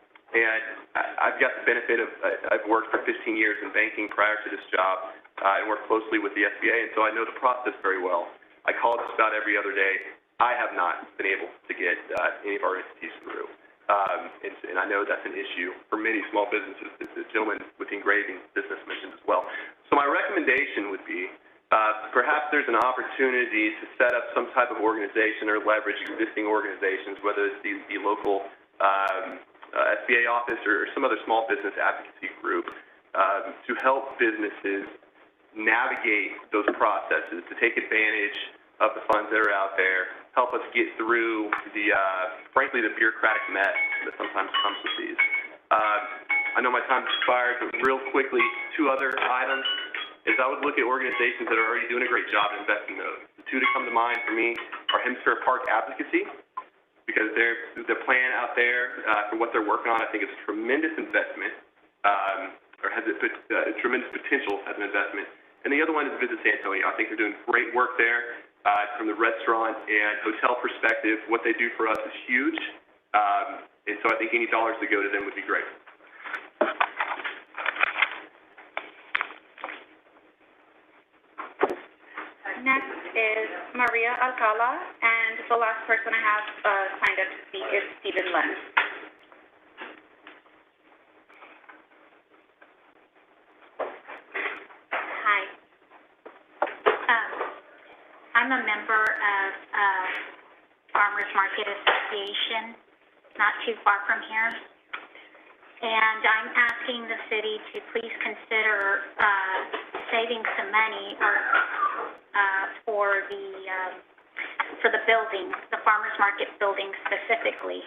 I've got the benefit of, I've worked for 15 years in banking prior to this job and worked closely with the SBA, and so I know the process very well. I call just about every other day. I have not been able to get any of our entities through, and I know that's an issue for many small businesses. The gentleman with the engraving business mentioned as well. So my recommendation would be perhaps there's an opportunity to set up some type of organization or leverage existing organizations, whether it's the local SBA office or some other small business advocacy group, to help businesses navigate those processes, to take advantage of the funds that are out there, help us get through the, frankly, the bureaucratic mess that sometimes comes with these. I know my time's expired, but real quickly, 2 other items is I would look at organizations that are already doing a great job investing those. The 2 that come to mind for me are Hemisphere Park Advocacy, because the plan out there for what they're working on, I think, is a tremendous investment, or has a tremendous potential as an investment. And the other one is Visit San Antonio. I think they're doing great work there from the restaurant and hotel perspective. What they do for us is huge, and so I think any dollars that go to them would be great. Next is Maria Alcala, and the last person I have signed up to speak is Stephen Lenz. Hi. I'm a member of Farmers Market Association, not too far from here. And I'm asking the city to please consider saving some money for the building, the Farmers Market building specifically.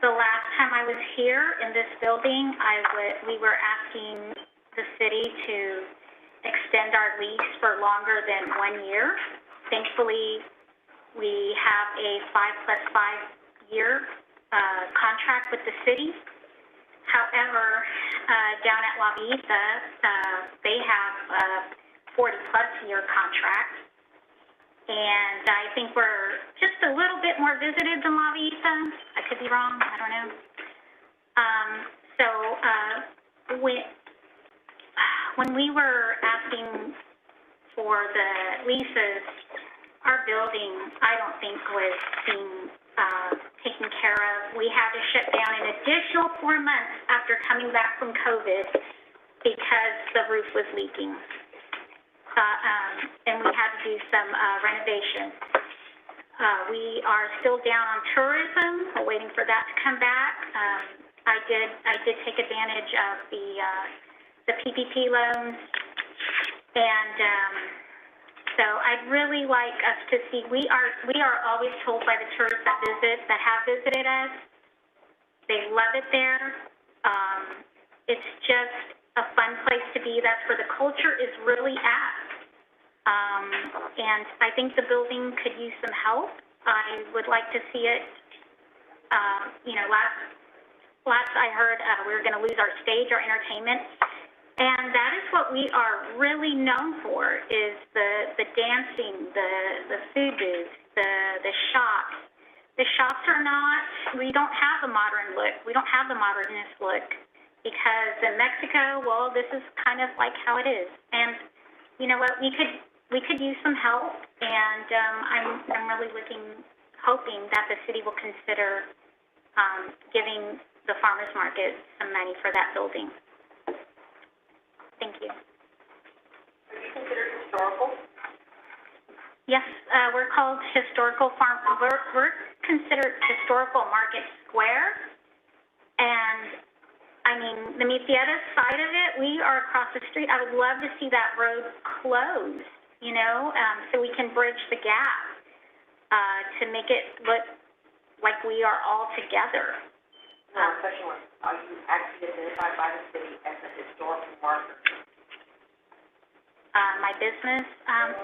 The last time I was here in this building, we were asking the city to extend our lease for longer than 1 year. Thankfully, we have a 5 + 5 year contract with the city. However, down at La Vista, they have 40-plus year contract. And I think we're just a little bit more visited than La Vista. I could be wrong, I don't know. When we were asking for the leases, our building, I don't think was being taken care of. We had to shut down an additional 4 months after coming back from COVID because the roof was leaking. And we had to do some renovation. We are still down on tourism. We're waiting for that to come back. I did take advantage of the PPP loans, and so I'd really like us to see. We are always told by the tourists that have visited us, they love it there. It's just a fun place to be. That's where the culture is really at. And I think the building could use some help. I would like to see it, last I heard, we were going to lose our stage, our entertainment. And that is what we are really known for, is the dancing, the food booths, the shops. The shops are not, we don't have a modern look. We don't have the modernist look because in Mexico, well, this is kind of like how it is. And you know what, we could use some help, and I'm really hoping that the city will consider giving the farmers market some money for that building. Thank you. Are you considered historical? Yes, we're called historical farm. We're considered historical Market Square, and I mean the Mitieta side of it. We are across the street. I would love to see that road closed, so we can bridge the gap to make it look like we are all together. No, question was, are you actually identified by the city as a historical marker? My business,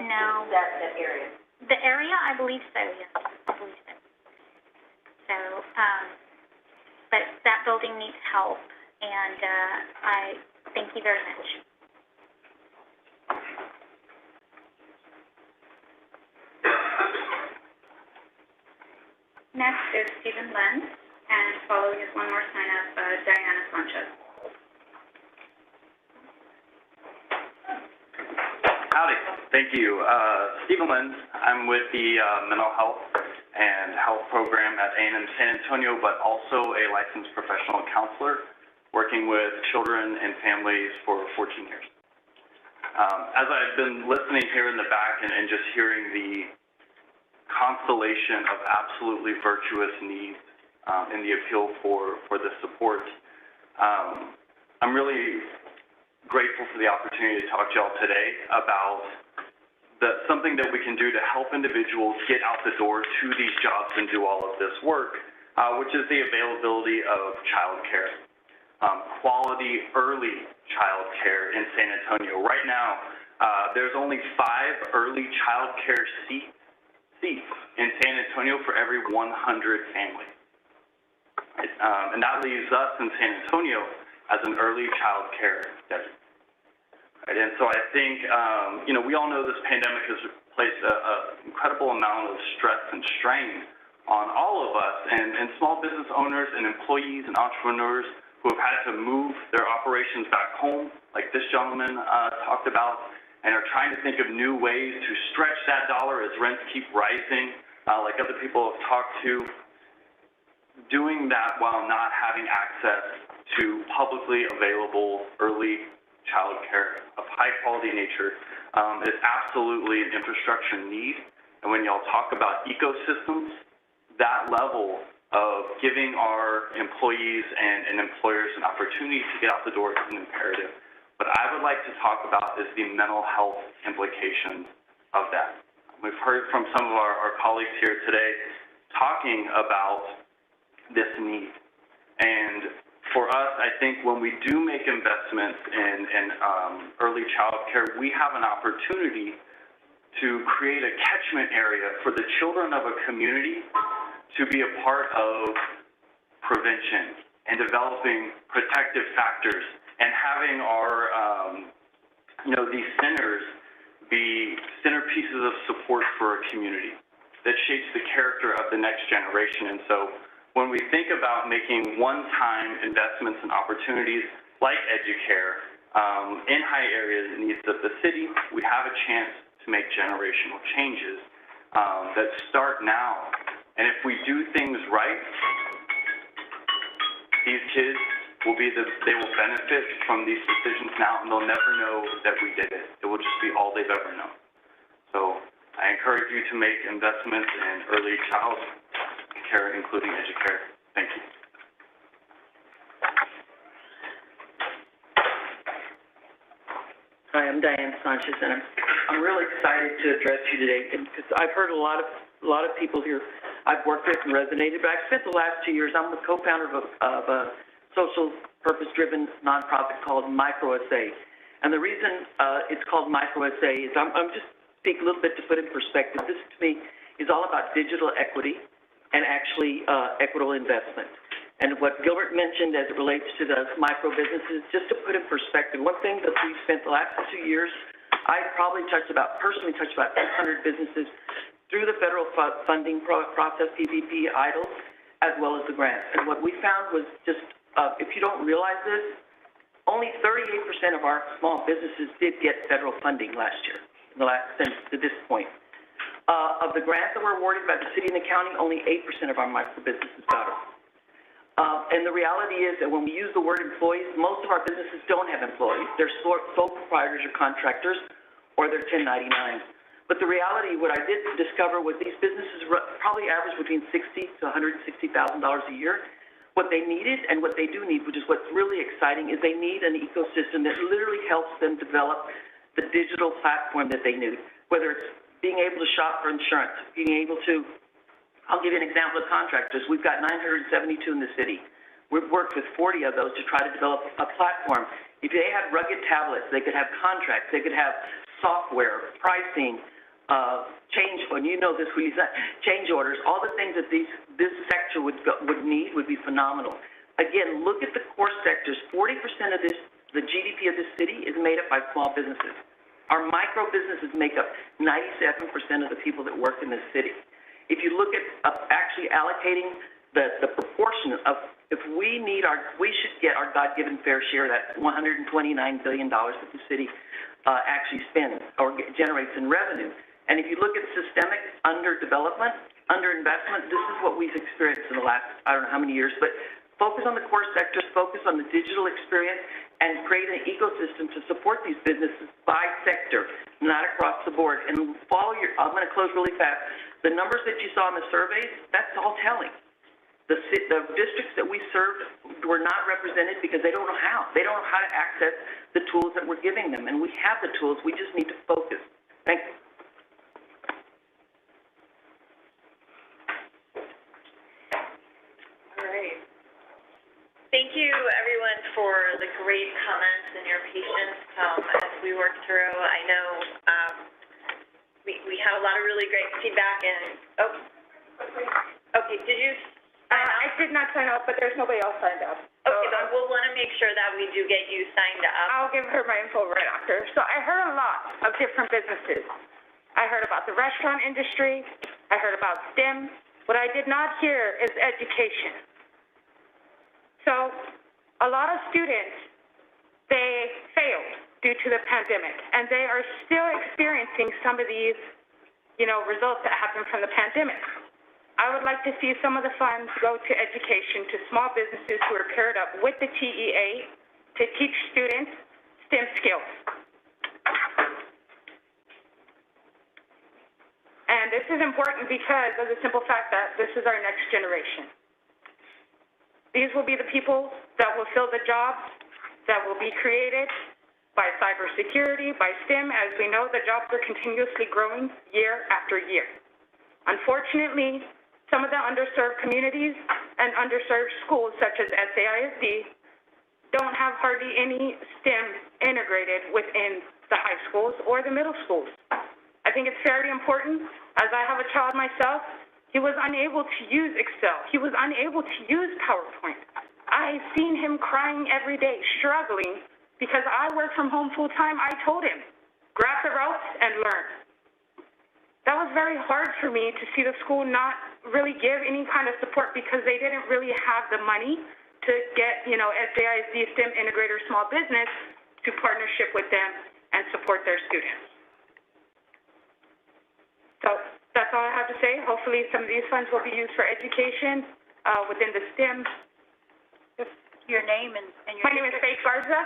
no. That area? The area, I believe so, yes. I believe so. So, but that building needs help, and I thank you very much. Next is Stephen Lenz, and following is one more sign-up, Diana Sanchez. Howdy, thank you. Stephen Lenz, I'm with the Mental Health and Health Program at A&M San Antonio, but also a licensed professional counselor working with children and families for 14 years. As I've been listening here in the back and just hearing the constellation of absolutely virtuous needs in the appeal for the support, I'm really grateful for the opportunity to talk to y'all today about something that we can do to help individuals get out the door to these jobs and do all of this work, which is the availability of child care, quality early child care in San Antonio. Right now, there's only 5 early child care seats in San Antonio for every 100 families. And that leaves us in San Antonio as an early child care desert. Right? And so I think, we all know this pandemic has placed an incredible amount of stress and strain on all of us, and small business owners and employees and entrepreneurs who have had to move their operations back home, like this gentleman talked about, and are trying to think of new ways to stretch that dollar as rents keep rising, like other people have talked to. Doing that while not having access to publicly available early child care of high quality nature is absolutely an infrastructure need. And when y'all talk about ecosystems, that level of giving our employees and employers an opportunity to get out the door is an imperative. What I would like to talk about is the mental health implications of that. We've heard from some of our colleagues here today talking about this need. And for us, I think when we do make investments in early child care, we have an opportunity to create a catchment area for the children of a community to be a part of prevention and developing protective factors and having our, these centers centerpieces of support for a community that shapes the character of the next generation. And so when we think about making one-time investments and opportunities like EduCare in high areas and needs of the city, we have a chance to make generational changes that start now. And if we do things right, these kids they will benefit from these decisions now, and they'll never know that we did it. It will just be all they've ever known. So I encourage you to make investments in early child care, including EduCare. Thank you. Hi, I'm Diane Sanchez, and I'm really excited to address you today because I've heard a lot of people here I've worked with and resonated, but I've spent the last 2 years, I'm the co-founder of a social purpose-driven nonprofit called MicroSA. And the reason it's called MicroSA is I'm just speak a little bit to put in perspective. This, to me, is all about digital equity and actually equitable investment. And what Gilbert mentioned as it relates to the micro businesses, just to put in perspective, one thing that we've spent the last 2 years, I probably personally touched about 800 businesses through the federal funding process, PPP, EIDL, as well as the grants. And what we found was just, if you don't realize this, only 38% of our small businesses did get federal funding last year, since to this point. Of the grants that were awarded by the city and the county, only 8% of our micro businesses got them. And the reality is that when we use the word employees, most of our businesses don't have employees. They're sole proprietors or contractors, or they're 1099s. But the reality, what I did discover was these businesses probably average between $60,000 to $160,000 a year. What they needed and what they do need, which is what's really exciting, is they need an ecosystem that literally helps them develop the digital platform that they need, whether it's being able to shop for insurance, being able to, I'll give you an example of contractors. We've got 972 in the city. We've worked with 40 of those to try to develop a platform. If they had rugged tablets, they could have contracts, they could have software, pricing, change, and you know this, change orders, all the things that this sector would need would be phenomenal. Again, look at the core sectors. 40% of the GDP of this city is made up by small businesses. Our micro businesses make up 97% of the people that work in this city. If you look at actually allocating the proportion of, if we should get our God-given fair share, that $129 billion that the city actually spends or generates in revenue. And if you look at systemic underdevelopment, underinvestment, this is what we've experienced in the last, I don't know how many years, but focus on the core sectors, focus on the digital experience, and create an ecosystem to support these businesses by sector, not across the board. And I'm going to close really fast. The numbers that you saw in the surveys, that's all telling. The districts that we served were not represented because they don't know how. They don't know how to access the tools that we're giving them. And we have the tools, we just need to focus. Thank you. All right. Thank you, everyone, for the great comments and your patience as we work through. I know we had a lot of really great feedback, and okay, did you? I did not sign up, but there's nobody else signed up. Okay, but we'll want to make sure that we do get you signed up. I'll give her my info right after. So I heard a lot of different businesses. I heard about the restaurant industry. I heard about STEM. What I did not hear is education. So a lot of students, they failed due to the pandemic, and they are still experiencing some of these, results that happened from the pandemic. I would like to see some of the funds go to education, to small businesses who are paired up with the TEA to teach students STEM skills. And this is important because of the simple fact that this is our next generation. These will be the people that will fill the jobs that will be created by cybersecurity, by STEM. As we know, the jobs are continuously growing year after year. Unfortunately, some of the underserved communities and underserved schools, such as SAISD, don't have hardly any STEM integrated within the high schools or the middle schools. I think it's very important. As I have a child myself, he was unable to use Excel. He was unable to use PowerPoint. I've seen him crying every day, struggling, because I work from home full-time. I told him, grab the ropes and learn. that was very hard for me to see the school not really give any kind of support because they didn't really have the money to get, SAISD, STEM Integrator Small Business to partnership with them and support their students. So that's all I have to say. Hopefully some of these funds will be used for education within the STEM. Your name and your... My name is Faith Garza,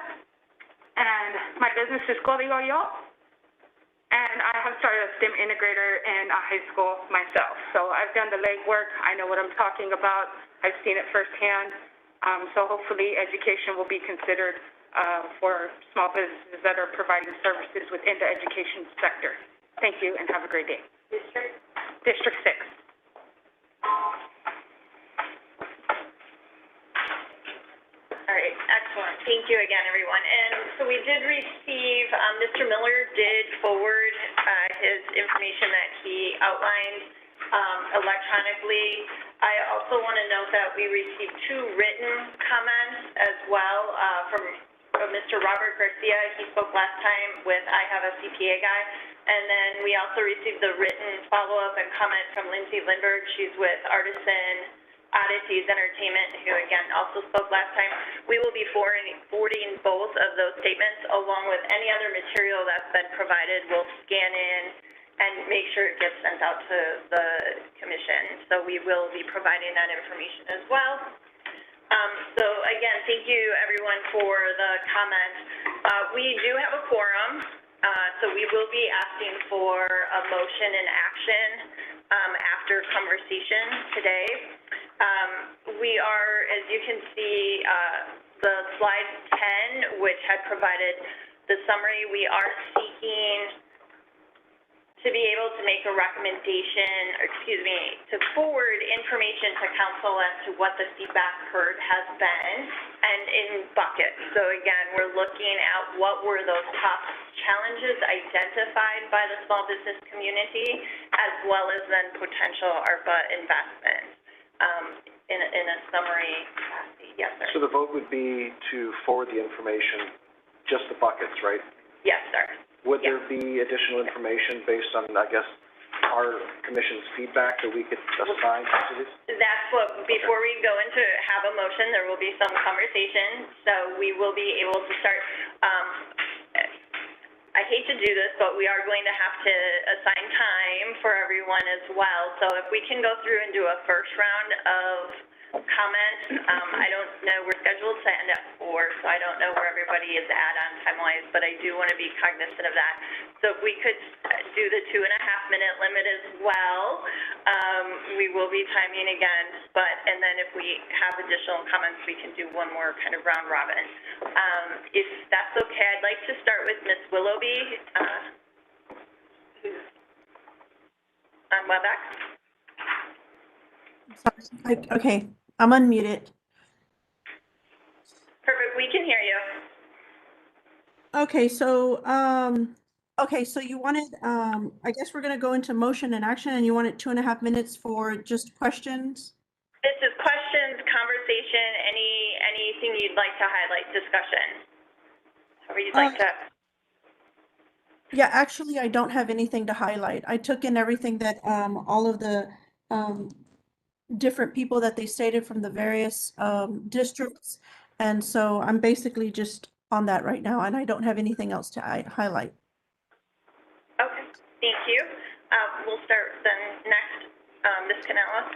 and my business is Código Yo, and I have started a STEM integrator in a high school myself. So I've done the legwork. I know what I'm talking about. I've seen it firsthand. So hopefully education will be considered for small businesses that are providing services within the education sector. Thank you, and have a great day. District 6. All right, excellent. Thank you again, everyone. And so we did receive, Mr. Miller did forward his information that he outlined electronically. I also want to note that we received 2 written comments as well from Mr. Robert Garcia. He spoke last time with I Have a CPA Guy. And then we also received the written follow-up and comment from Lindsay Lindbergh. She's with Artisan Oddities Entertainment, who again also spoke last time. We will be forwarding both of those statements along with any other material that's been provided. We'll scan in and make sure it gets sent out to the commission. So we will be providing that information as well. So again, thank you everyone for the comments. We do have a quorum. So we will be asking for a motion and action after conversation today. We are, as you can see, the slide 10, which had provided the summary, we are seeking to be able to make a recommendation, or to forward information to council as to what the feedback heard has been, and in buckets. So again, we're looking at what were those top challenges identified by the small business community, as well as then potential ARPA investments. In a summary capacity. Yes, sir. So the vote would be to forward the information, just the buckets, right? Yes, sir. Would there be additional information based on, I guess, our commission's feedback that we could assign to cities? That's what, before we go into have a motion, there will be some conversation. So we will be able to start, I hate to do this, but we are going to have to assign time for everyone as well. So if we can go through and do a first round of comments, I don't know, we're scheduled to end at 4, so I don't know where everybody is at on time-wise, but I do want to be cognizant of that. So if we could do the 2.5-minute limit as well, we will be timing again, and then if we have additional comments, we can do one more kind of round robin. If that's okay, I'd like to start with Ms. Willoughby, who's on WebEx. Sorry. Okay, I'm unmuted. Perfect, we can hear you. Okay, so you wanted, I guess we're gonna go into motion and action, and you wanted 2.5 minutes for just questions? This is questions, conversation, anything you'd like to highlight, discussion. However you'd like to. Yeah, actually, I don't have anything to highlight. I took in everything that all of the different people that they stated from the various districts, and so I'm basically just on that right now, and I don't have anything else to highlight. Okay, thank you. We'll start then next, Ms. Canales.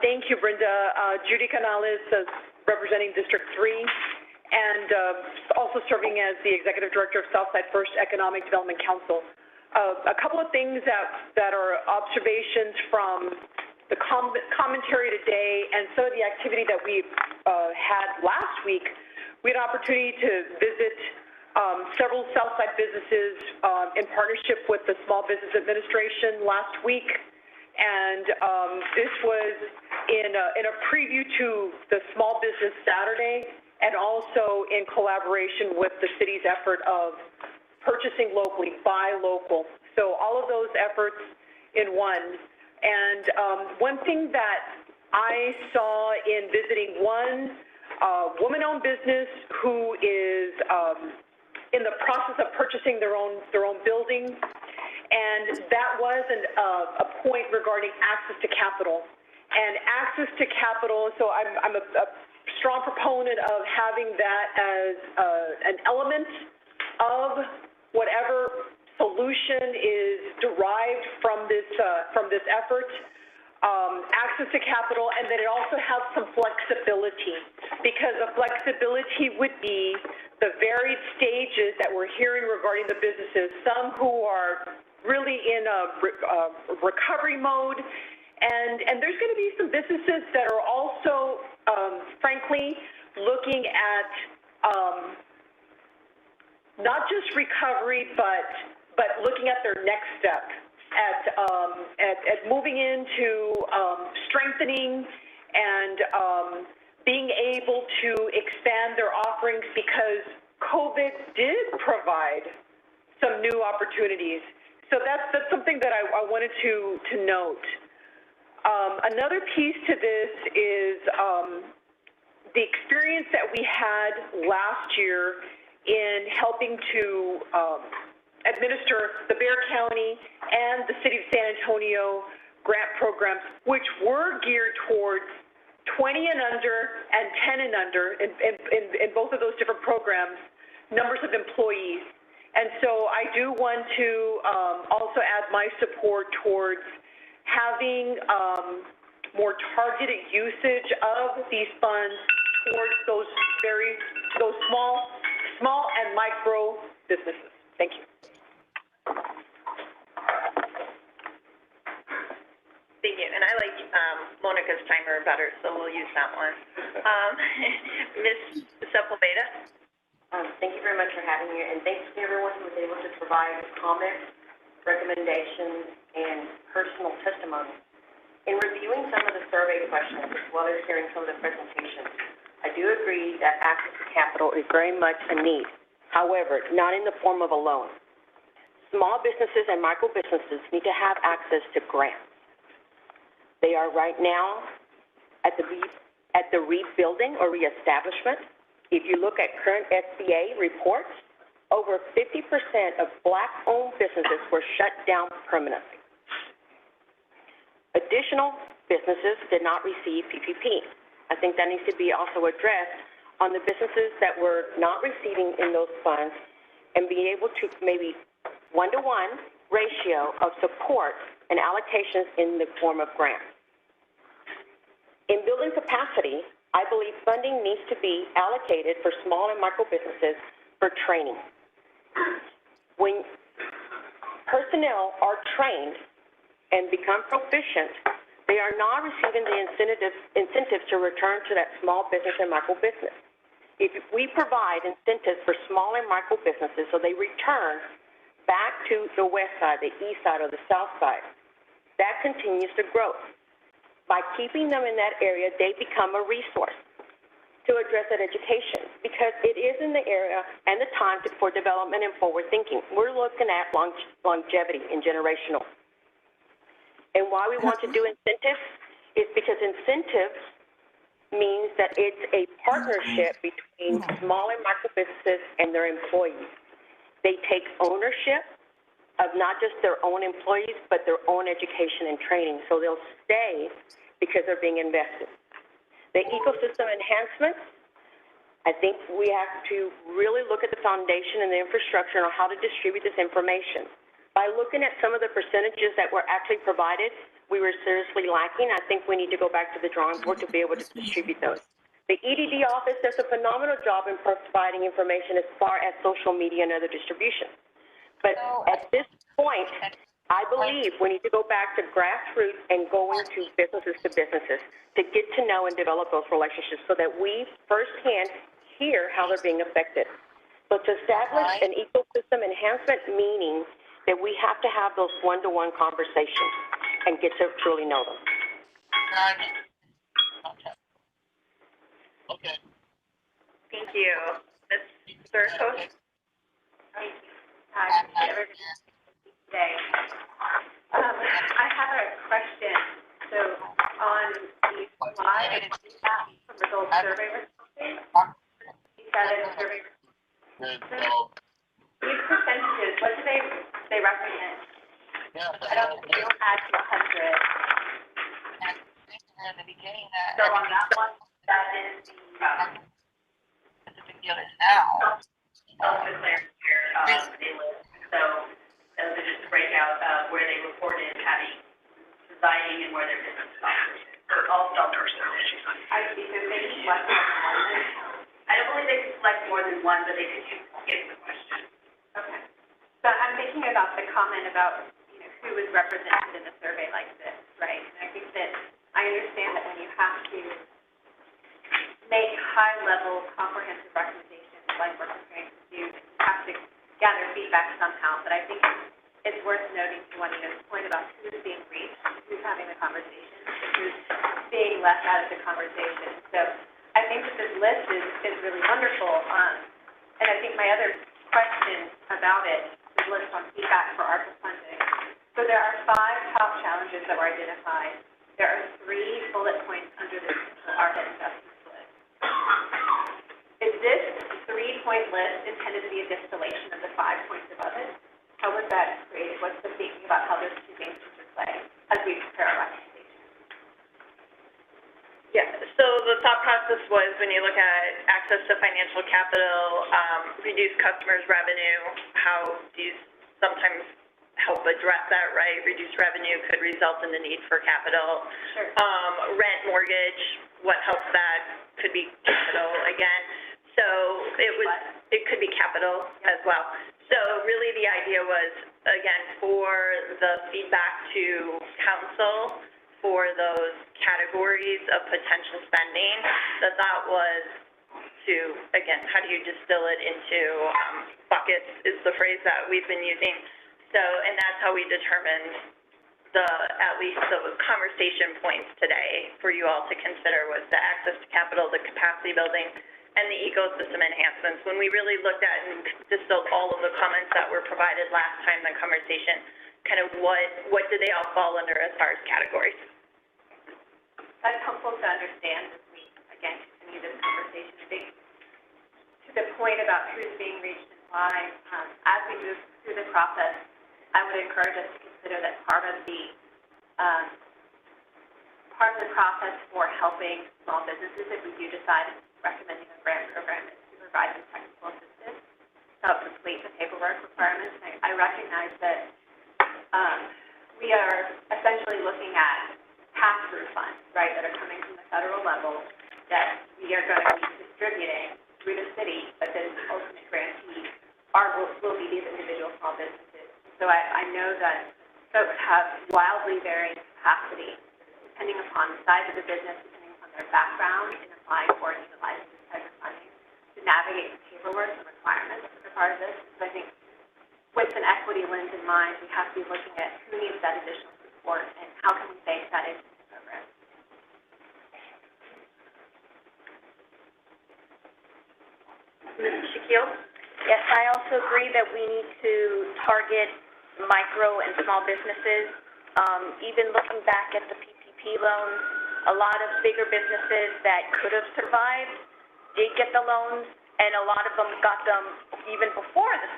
Thank you, Brenda. Judy Canales, representing District 3, and also serving as the Executive Director of Southside First Economic Development Council. A couple of things that are observations from the commentary today and some of the activity that we had last week. We had an opportunity to visit several Southside businesses in partnership with the Small Business Administration last week, and this was in a preview to the Small Business Saturday, and also in collaboration with the city's effort of purchasing locally, buy local. So all of those efforts in one. And one thing that I saw in visiting one woman-owned business who is in the process of purchasing their own building, And that was a point regarding access to capital. And access to capital, so I'm a strong proponent of having that as an element of whatever solution is derived from this effort. Access to capital, and then it also has some flexibility, because the flexibility would be the varied stages that we're hearing regarding the businesses, some who are really in a recovery mode, and there's going to be some businesses that are also, frankly, looking at not just recovery, but looking at their next step, at moving into strengthening and being able to expand their offerings, because COVID did provide some new opportunities. So that's something that I wanted to note. Another piece to this is the experience that we had last year in helping to administer the Bexar County and the City of San Antonio grant programs, which were geared towards 20 and under and 10 and under in both of those different programs, numbers of employees. And so I do want to also add my support towards having more targeted usage of these funds towards those small and micro businesses. Thank you. Thank you, and I like Monica's timer better, so we'll use that one. Ms. Sepulveda? Thank you very much for having me, and thanks to everyone who was able to provide comments, recommendations, and personal testimony. In reviewing some of the survey questions, as well as hearing some of the presentations, I do agree that access to capital is very much a need. However, not in the form of a loan. Small businesses and micro businesses need to have access to grants. They are right now at the rebuilding or reestablishment. If you look at current SBA reports, over 50% of Black-owned businesses were shut down permanently. Additional businesses did not receive PPP. I think that needs to be also addressed on the businesses that were not receiving in those funds, and being able to maybe one-to-one ratio of support and allocations in the form of grants. In building capacity, I believe funding needs to be allocated for small and micro businesses for training. When personnel are trained and become proficient, they are not receiving the incentives to return to that small business and micro business. If we provide incentives for small and micro businesses so they return back to the west side, the east side, or the south side, that continues to grow. By keeping them in that area, they become a resource to address that education, because it is in the area and the time for development and forward thinking. We're looking at longevity and generational. And why we want to do incentives is because incentives means that it's a partnership between small and micro businesses and their employees. They take ownership of not just their own employees, but their own education and training. So they'll stay because they're being invested. The ecosystem enhancements, I think we have to really look at the foundation and the infrastructure on how to distribute this information. By looking at some of the percentages that were actually provided, we were seriously lacking. I think we need to go back to the drawing board to be able to distribute those. The EDD office does a phenomenal job in providing information as far as social media and other distribution. But at this point, I believe we need to go back to grassroots and going to businesses to get to know and develop those relationships so that we firsthand hear how they're being affected. So to establish an ecosystem enhancement, meaning that we have to have those one-to-one conversations and get to truly know them. Okay. Thank you. Ms. Thurkos? Thank you. Hi, everybody today. I have a question. So on the slide from results survey results, survey these percentages, what do they represent? don't add to 100. So on that one, that is the big deal is now. Also declared here, they list. So those are just a breakout of where they reported having residing and where their business is operating. So all self-service. I see, so they can select more than one. I don't believe they can select more than one, but they could get the question. Okay. So I'm thinking about the comment about, who was represented in a survey like this, right? And I think that I understand that when you have to make high-level comprehensive recommendations like we're preparing to do, you have to gather feedback somehow. But I think it's worth noting to Juanita's point about who's being reached, who's having the conversation, who's being left out of the conversation. So I think that this list is really wonderful. And I think my other question about it is list on feedback for ARPA funding. So there are 5 top challenges that were identified. There are 3 bullet points under this ARPA investments list. Is this 3-point list intended to be a distillation of the 5 points above it? How was that created? What's the thinking about how those 2 things interplay as we prepare our recommendations? Yeah, so the thought process was when you look at access to financial capital, reduce customers' revenue, how do you sometimes help address that, right? Reduced revenue could result in the need for capital. Sure. Rent, mortgage, what helps that could be capital again. So it could be capital as well. So really the idea was, again, for the feedback to council for those categories of potential spending, the thought was to, again, how do you distill it into buckets is the phrase that we've been using. So, and that's how we determined at least the conversation points today for you all to consider was the access to capital, the capacity building, and the ecosystem enhancements. When we really looked at and distilled all of the comments that were provided last time in the conversation, kind of what do they all fall under as far as categories? That's helpful to understand as we, again, continue this conversation. I think to the point about who's being reached and why, as we move through the process, I would encourage us to consider that part of the process for helping small businesses, if we do decide recommending a grant program, is to provide them technical assistance to help complete the paperwork requirements. I recognize that we are essentially looking at pass-through funds, right, that are coming from the federal level that we are going to be distributing through the city, but then the ultimate grantee will be these individual small businesses. So I know that folks have wildly varying capacity depending upon the size of the business, depending upon their background in applying for and utilizing this type of funding to navigate the paperwork and requirements that are part of this. So I think with an equity lens in mind, we have to be looking at who needs that additional support and how can we bake that into the program. Ms. Shaquille? Yes, I also agree that we need to target micro and small businesses. Even looking back at the PPP loans, a lot of bigger businesses that could have survived did get the loans, and a lot of them got them even before the,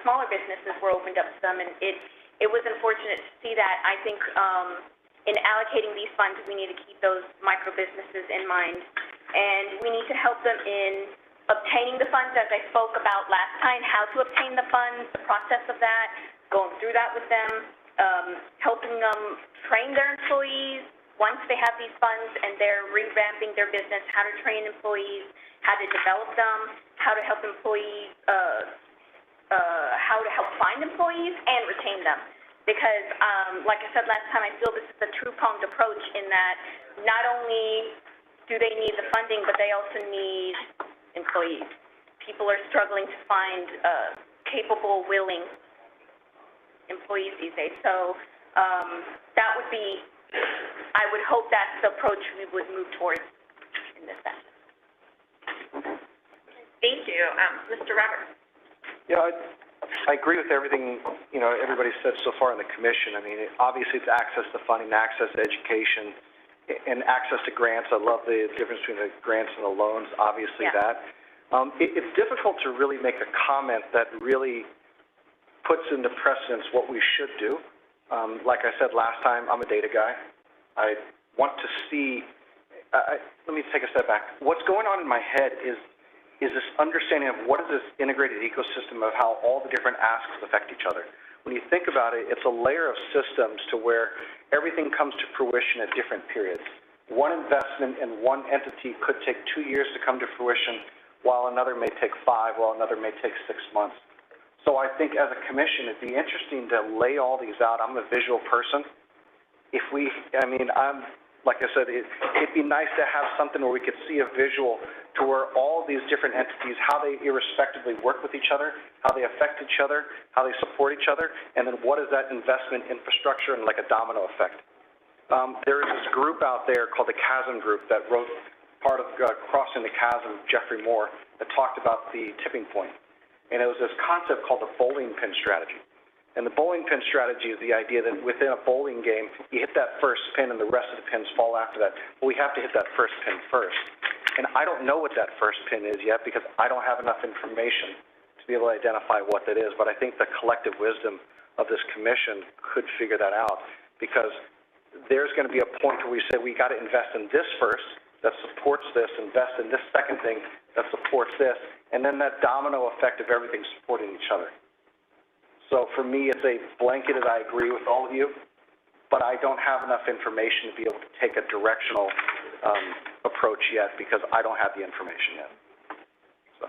smaller businesses were opened up to them, and it was unfortunate to see that. I think in allocating these funds, we need to keep those micro businesses in mind, and we need to help them in obtaining the funds, as I spoke about last time, how to obtain the funds, the process of that, going through that with them, helping them train their employees once they have these funds and they're revamping their business, how to train employees, how to develop them, how to help employees, how to help find employees and retain them. Because, like I said last time, I feel this is a two-pronged approach in that not only do they need the funding, but they also need employees. People are struggling to find capable, willing employees these days. So that would be, I would hope that's the approach we would move towards in this session. Thank you. Mr. Roberts? Yeah, I agree with everything, everybody said so far in the commission. I mean, obviously it's access to funding, access to education, and access to grants. I love the difference between the grants and the loans, obviously that. It's difficult to really make a comment that really puts into precedence what we should do. Like I said last time, I'm a data guy. I want to see, let me take a step back. What's going on in my head is this understanding of what is this integrated ecosystem of how all the different asks affect each other. When you think about it, it's a layer of systems to where everything comes to fruition at different periods. One investment in one entity could take 2 years to come to fruition, while another may take 5, while another may take 6 months. So I think as a commission, it'd be interesting to lay all these out. I'm a visual person. If we, like I said, it'd be nice to have something where we could see a visual to where all these different entities, how they irrespectively work with each other, how they affect each other, how they support each other, and then what is that investment infrastructure and like a domino effect. There is this group out there called the Chasm Group that wrote part of Crossing the Chasm, Jeffrey Moore, that talked about the tipping point. And it was this concept called the bowling pin strategy. And the bowling pin strategy is the idea that within a bowling game, you hit that first pin and the rest of the pins fall after that. But we have to hit that first pin first. And I don't know what that first pin is yet because I don't have enough information to be able to identify what that is. But I think the collective wisdom of this commission could figure that out, because there's going to be a point where we say we got to invest in this first that supports this, invest in this second thing that supports this, and then that domino effect of everything supporting each other. So for me, it's a blanketed, I agree with all of you, but I don't have enough information to be able to take a directional approach yet because I don't have the information yet. So.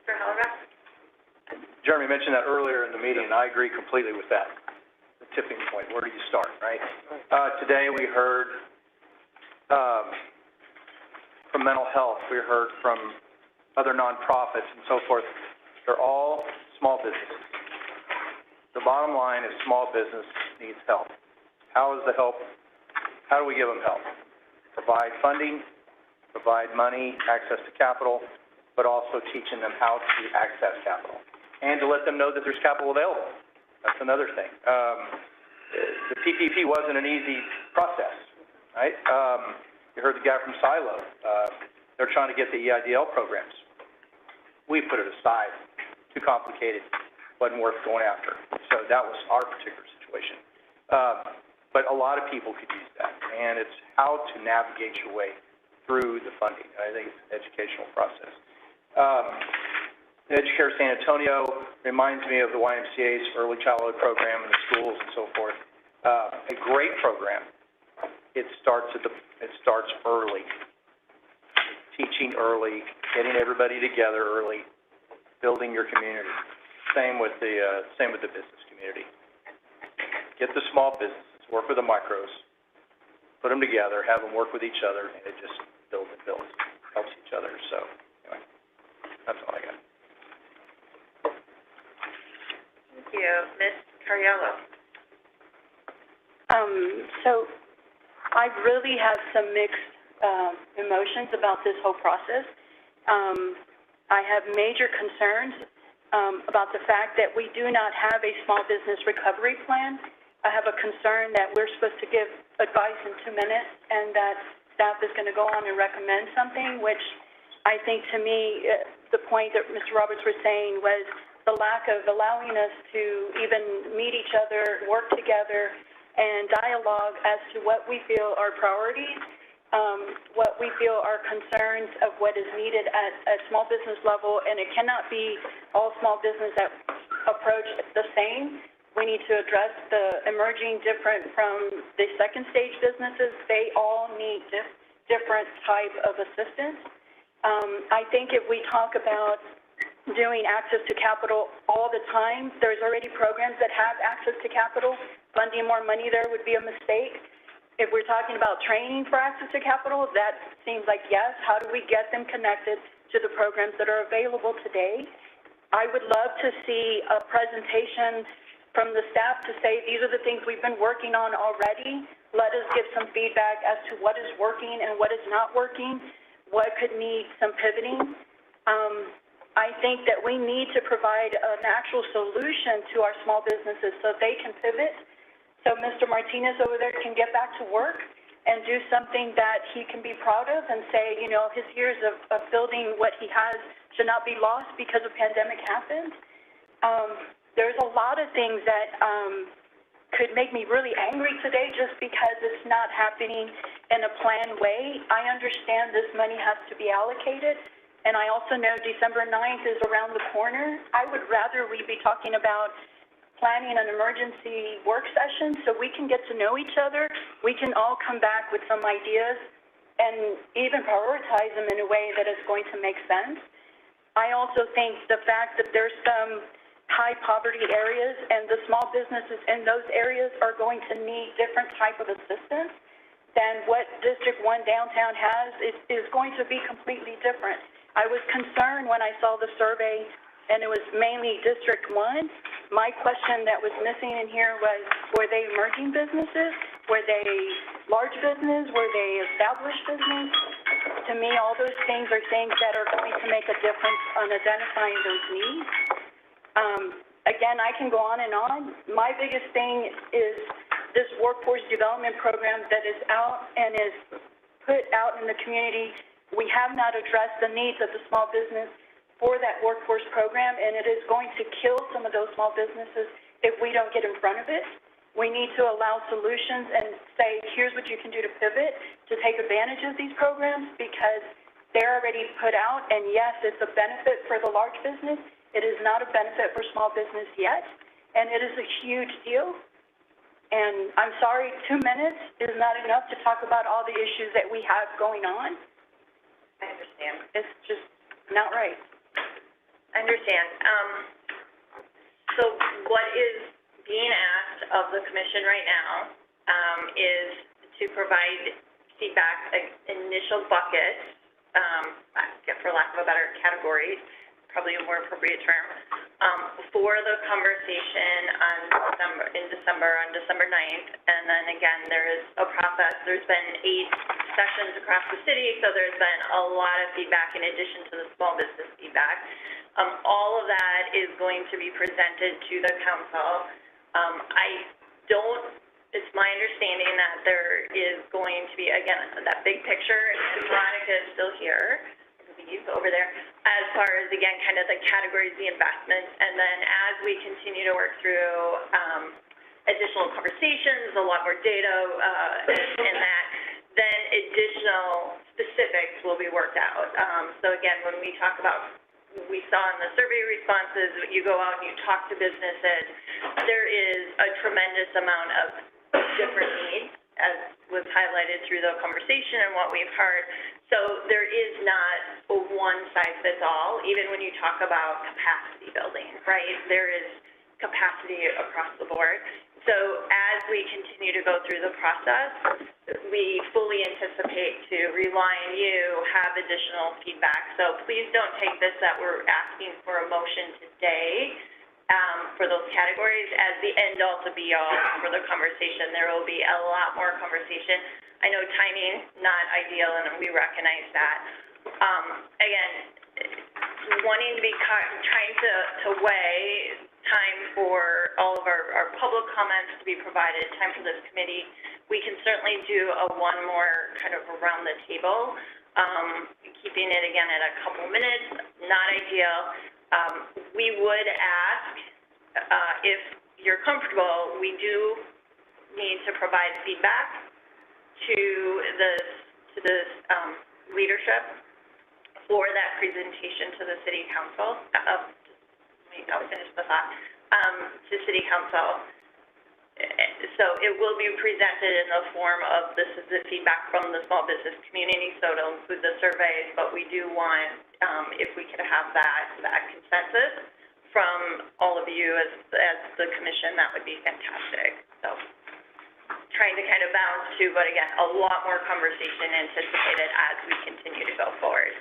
Mr. Hellerback? Jeremy mentioned that earlier in the meeting, and I agree completely with that. The tipping point, where do you start, right? Today we heard from mental health, we heard from other nonprofits and so forth. They're all small businesses. The bottom line is small business needs help. How is the help? How do we give them help? Provide funding, provide money, access to capital, but also teaching them how to access capital and to let them know that there's capital available. That's another thing. The PPP wasn't an easy process, right? You heard the guy from Silo. They're trying to get the EIDL programs. We put it aside. Too complicated. Wasn't worth going after. So that was our particular situation. But a lot of people could use that. And it's how to navigate your way through the funding. I think it's an educational process. Educare San Antonio reminds me of the YMCA's early childhood program in the schools and so forth. A great program. It starts early. Teaching early, getting everybody together early, building your community. Same with the business community. Get the small businesses, work with the micros, put them together, have them work with each other, and it just builds and builds, helps each other. So anyway, that's all I got. Thank you. Ms. Cariello? So I really have some mixed emotions about this whole process. I have major concerns about the fact that we do not have a small business recovery plan. I have a concern that we're supposed to give advice in 2 minutes and that staff is going to go on and recommend something, which I think to me, the point that Mr. Roberts was saying was the lack of allowing us to even meet each other, work together, and dialogue as to what we feel are priorities, what we feel are concerns of what is needed at small business level, and it cannot be all small business that approach the same. We need to address the emerging different from the second stage businesses. They all need different type of assistance. I think if we talk about doing access to capital all the time, there's already programs that have access to capital. Funding more money there would be a mistake. If we're talking about training for access to capital, that seems like yes. How do we get them connected to the programs that are available today? I would love to see a presentation from the staff to say these are the things we've been working on already. Let us give some feedback as to what is working and what is not working, what could need some pivoting. I think that we need to provide an actual solution to our small businesses so they can pivot, so Mr. Martinez over there can get back to work and do something that he can be proud of and say, you know, his years of building what he has should not be lost because a pandemic happened. there's a lot of things that could make me really angry today just because it's not happening in a planned way. I understand this money has to be allocated, and I also know December 9th is around the corner. I would rather we be talking about planning an emergency work session so we can get to know each other. We can all come back with some ideas and even prioritize them in a way that is going to make sense. I also think the fact that there's some high poverty areas and the small businesses in those areas are going to need different type of assistance than what District 1 downtown has is going to be completely different. I was concerned when I saw the survey and it was mainly District 1. My question that was missing in here was, were they emerging businesses? Were they large business? Were they established business? To me, all those things are things that are going to make a difference on identifying those needs. Again, I can go on and on. My biggest thing is this workforce development program that is out and is put out in the community. We have not addressed the needs of the small business for that workforce program, and it is going to kill some of those small businesses if we don't get in front of it. We need to allow solutions and say, here's what you can do to pivot, to take advantage of these programs, because they're already put out, and yes, it's a benefit for the large business. It is not a benefit for small business yet, and it is a huge deal. And I'm sorry, 2 minutes is not enough to talk about all the issues that we have going on. I understand. It's just not right. I understand. So what is being asked of the commission right now is to provide feedback, initial buckets, for lack of a better category, probably a more appropriate term, for the conversation on December 9th. And then again, there is a process. There's been 8 sessions across the city, so there's been a lot of feedback in addition to the small business feedback. All of that is going to be presented to the council. It's my understanding that there is going to be, again, that big picture, and Veronica is still here, I believe, over there, as far as, again, kind of the categories, the investments, and then as we continue to work through additional conversations, a lot more data, and that, then additional specifics will be worked out. So again, when we talk about, we saw in the survey responses, you go out and you talk to businesses, there is a tremendous amount of different needs, as was highlighted through the conversation and what we've heard. So there is not a one-size-fits-all, even when you talk about capacity building, right? There is capacity across the board. So as we continue to go through the process, we fully anticipate to rely on you, have additional feedback. So please don't take this that we're asking for a motion today for those categories as the end-all to be-all for the conversation. There will be a lot more conversation. I know timing, not ideal, and we recognize that. Again, wanting to be trying to weigh time for all of our public comments to be provided, time for this committee. We can certainly do one more kind of around the table, keeping it again at a couple minutes, not ideal. We would ask, if you're comfortable, we do need to provide feedback to this leadership for that presentation to the City Council. I'll finish the thought. To City Council. So it will be presented in the form of, this is the feedback from the small business community, so it'll include the surveys, but we do want, if we could have that consensus from all of you as the commission, that would be fantastic. So trying to kind of balance two, but again, a lot more conversation anticipated as we continue to go forward.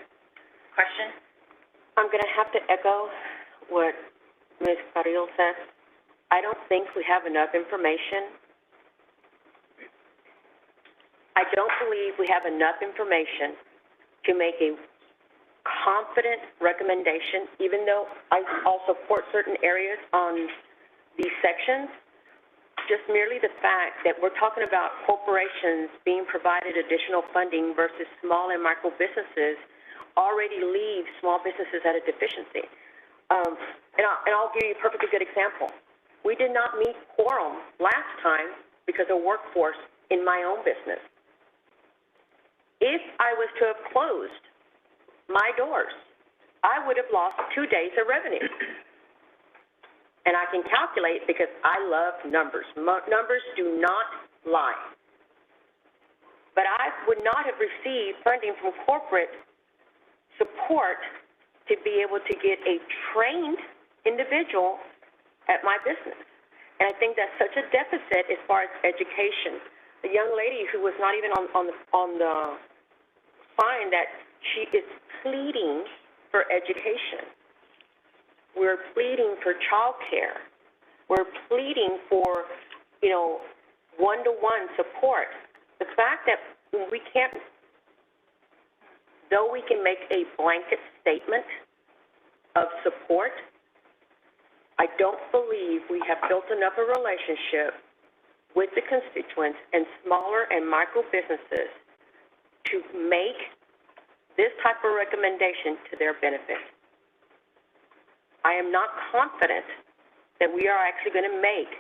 Question? I'm going to have to echo what Ms. Carrillo said. I don't think we have enough information. I don't believe we have enough information to make a confident recommendation, even though I'll support certain areas on these sections. Just merely the fact that we're talking about corporations being provided additional funding versus small and micro businesses already leaves small businesses at a deficiency. And I'll give you a perfectly good example. We did not meet quorum last time because of workforce in my own business. If I was to have closed my doors, I would have lost 2 days of revenue. And I can calculate because I love numbers. Numbers do not lie. But I would not have received funding from corporate support to be able to get a trained individual at my business. And I think that's such a deficit as far as education. The young lady who was not even on the sign that she is pleading for education. We're pleading for childcare. We're pleading for, one-to-one support. The fact that we can't, though we can make a blanket statement of support, I don't believe we have built enough a relationship with the constituents and smaller and micro businesses to make this type of recommendation to their benefit. I am not confident that we are actually going to make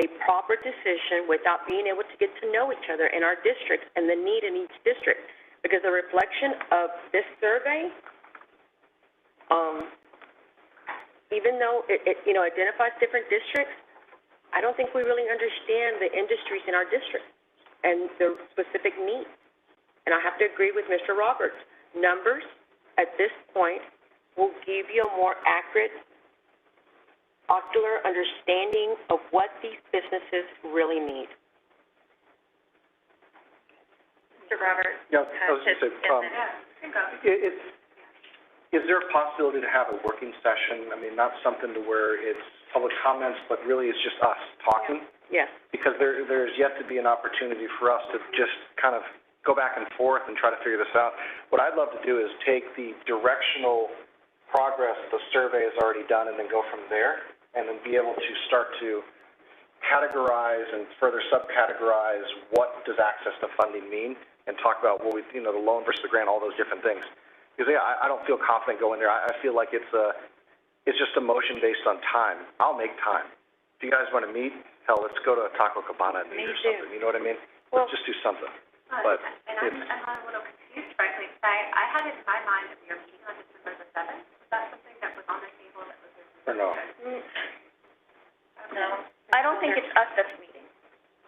a proper decision without being able to get to know each other in our districts and the need in each district. Because the reflection of this survey, even though it identifies different districts, I don't think we really understand the industries in our district and their specific needs. And I have to agree with Mr. Roberts. Numbers at this point will give you a more accurate, ocular understanding of what these businesses really need. Mr. Roberts? Yeah, I was going to say, is there a possibility to have a working session? I mean, not something to where it's public comments, but really it's just us talking? Yes. Because there's yet to be an opportunity for us to just kind of go back and forth and try to figure this out. What I'd love to do is take the directional progress the survey has already done and then go from there, and then be able to start to categorize and further subcategorize what does access to funding mean, and talk about what the loan versus the grant, all those different things. Because I don't feel confident going there. I feel like it's just a motion based on time. I'll make time. If you guys want to meet, hell, let's go to Taco Cabana and meet or something. You know what I mean? Well, let's just do something. But I'm a little confused, frankly, because I had it in my mind that we were meeting on December the 7th. Was that something that was on the table that was? Or no? No, I don't think it's us that's meeting.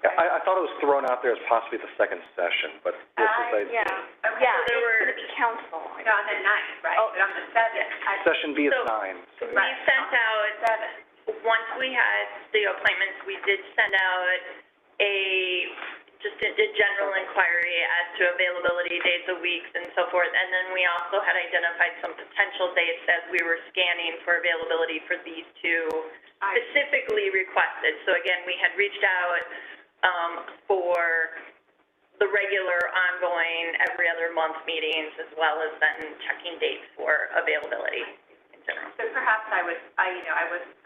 Yeah, I thought it was thrown out there as possibly the second session, but this is Yeah, it's going to be council. No, on the 9th, right? Oh, but on the 7th. Session B is 9. So we sent out, once we had the appointments, we did send out a general inquiry as to availability, days of weeks, and so forth. And then we also had identified some potential dates as we were scanning for availability for these two specifically requested. So again, we had reached out for the regular ongoing every other month meetings, as well as then checking dates for availability in general. So perhaps I was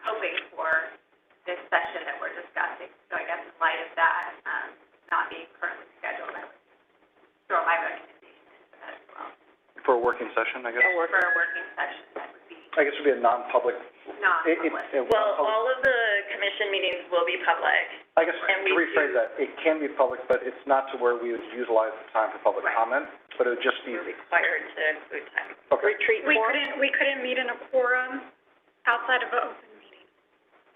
hoping for this session that we're discussing. So I guess in light of that, not being currently scheduled, I would throw my recommendation into that as well. For a working session, I guess? For a working session, that would be I guess it would be a non-public. Well, all of the commission meetings will be public. I guess to rephrase that, it can be public, but it's not to where we would utilize the time for public comment, but it would just be required to include time. Okay. Retreat We couldn't meet in a quorum outside of an open meeting.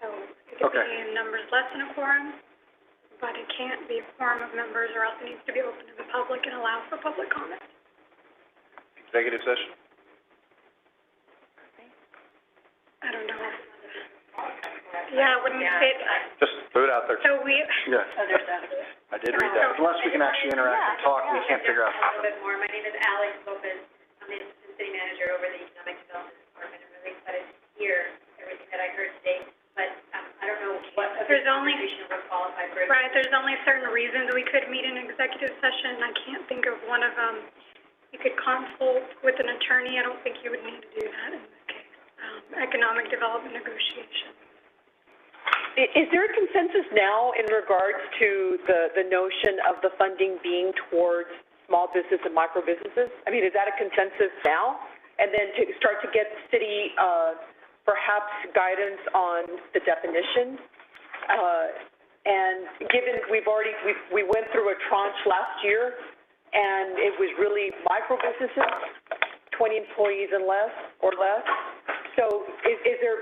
So it could be in numbers less than a quorum, but it can't be a quorum of members, or else it needs to be open to the public and allow for public comment. Executive session? I don't know. Yeah, it wouldn't fit. Just throw it out there. So we. Yeah. I did read that. Unless we can actually interact and talk, we can't figure out. A little bit more. My name is Alex Lopez. I'm the Assistant City Manager over the Economic Development Department. I'm really excited to hear everything that I heard today, but I don't know what there's only would qualify for. Right, there's only certain reasons we could meet in executive session, and I can't think of one of them. You could consult with an attorney. I don't think you would need to do that in this case. Economic development negotiation. Is there a consensus now in regards to the notion of the funding being towards small business and micro businesses? I mean, is that a consensus now? And then to start to get city perhaps guidance on the definition. And given we went through a tranche last year, and it was really micro businesses, 20 employees and less. So is there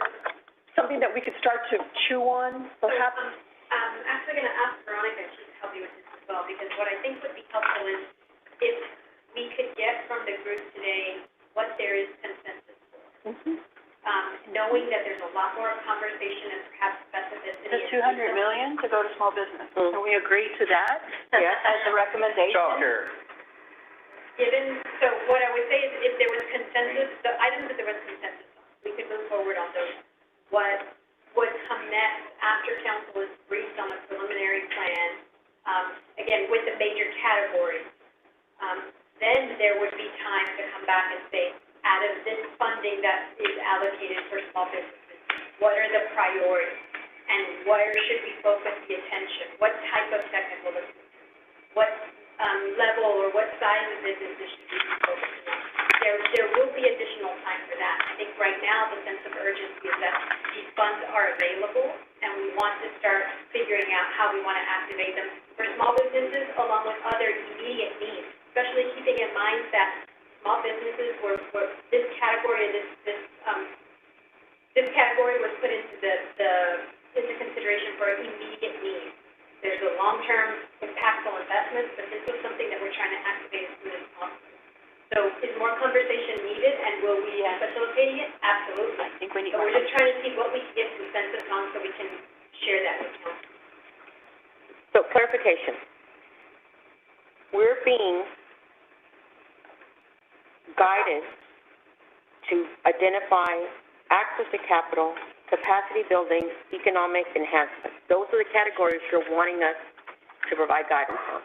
something that we could start to chew on, perhaps? I'm actually going to ask Veronica if she can help you with this as well, because what I think would be helpful is if we could get from the group today what there is consensus for. Knowing that there's a lot more conversation and perhaps specificity. The $200 million to go to small business. Can we agree to that? Yes. As a recommendation? Childcare. So what I would say is if there was consensus, the items that there was consensus on, we could move forward on those. What would come next after council is briefed on the preliminary plan, again, with the major categories, then there would be time to come back and say, out of this funding that is allocated for small businesses, what are the priorities? And where should we focus the attention? What type of technical assistance? What level or what size of businesses should we be focusing on? There will be additional time for that. I think right now the sense of urgency is that these funds are available and we want to start figuring out how we want to activate them for small businesses along with other immediate needs, especially keeping in mind that small businesses were this category was put into into consideration for immediate needs. There's a long-term impactful investment, but this was something that we're trying to activate as soon as possible. So is more conversation needed, and will we be facilitating it? Absolutely. I think we need. But we're just trying to see what we can get consensus on so we can share that with council. So clarification. We're being guided to identify access to capital, capacity building, economic enhancement. Those are the categories you're wanting us to provide guidance on.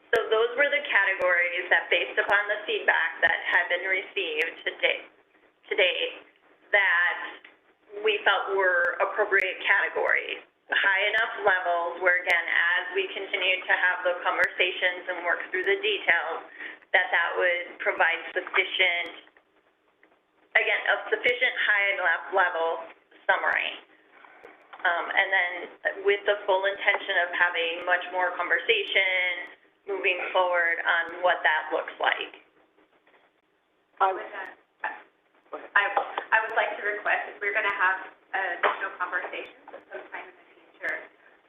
So those were the categories that, based upon the feedback that had been received today, that we felt were appropriate categories. High enough levels where, again, as we continue to have the conversations and work through the details, that would provide sufficient, again, a sufficient high level summary. And then with the full intention of having much more conversation moving forward on what that looks like. I would like to request if we're going to have additional conversations at some time in the future.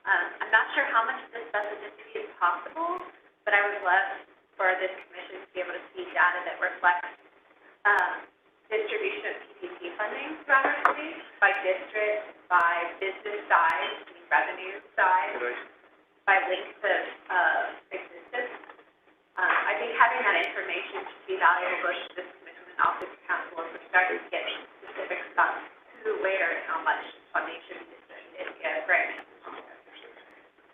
I'm not sure how much of this specificity is possible, but I would love for this commission to be able to see data that reflects distribution of PPP funding throughout our city by district, by business size, revenue size, by link to existence. I think having that information should be valuable both to this commission and also to council as we're starting to get specifics about who, where, and how much funding should be distributed via grant.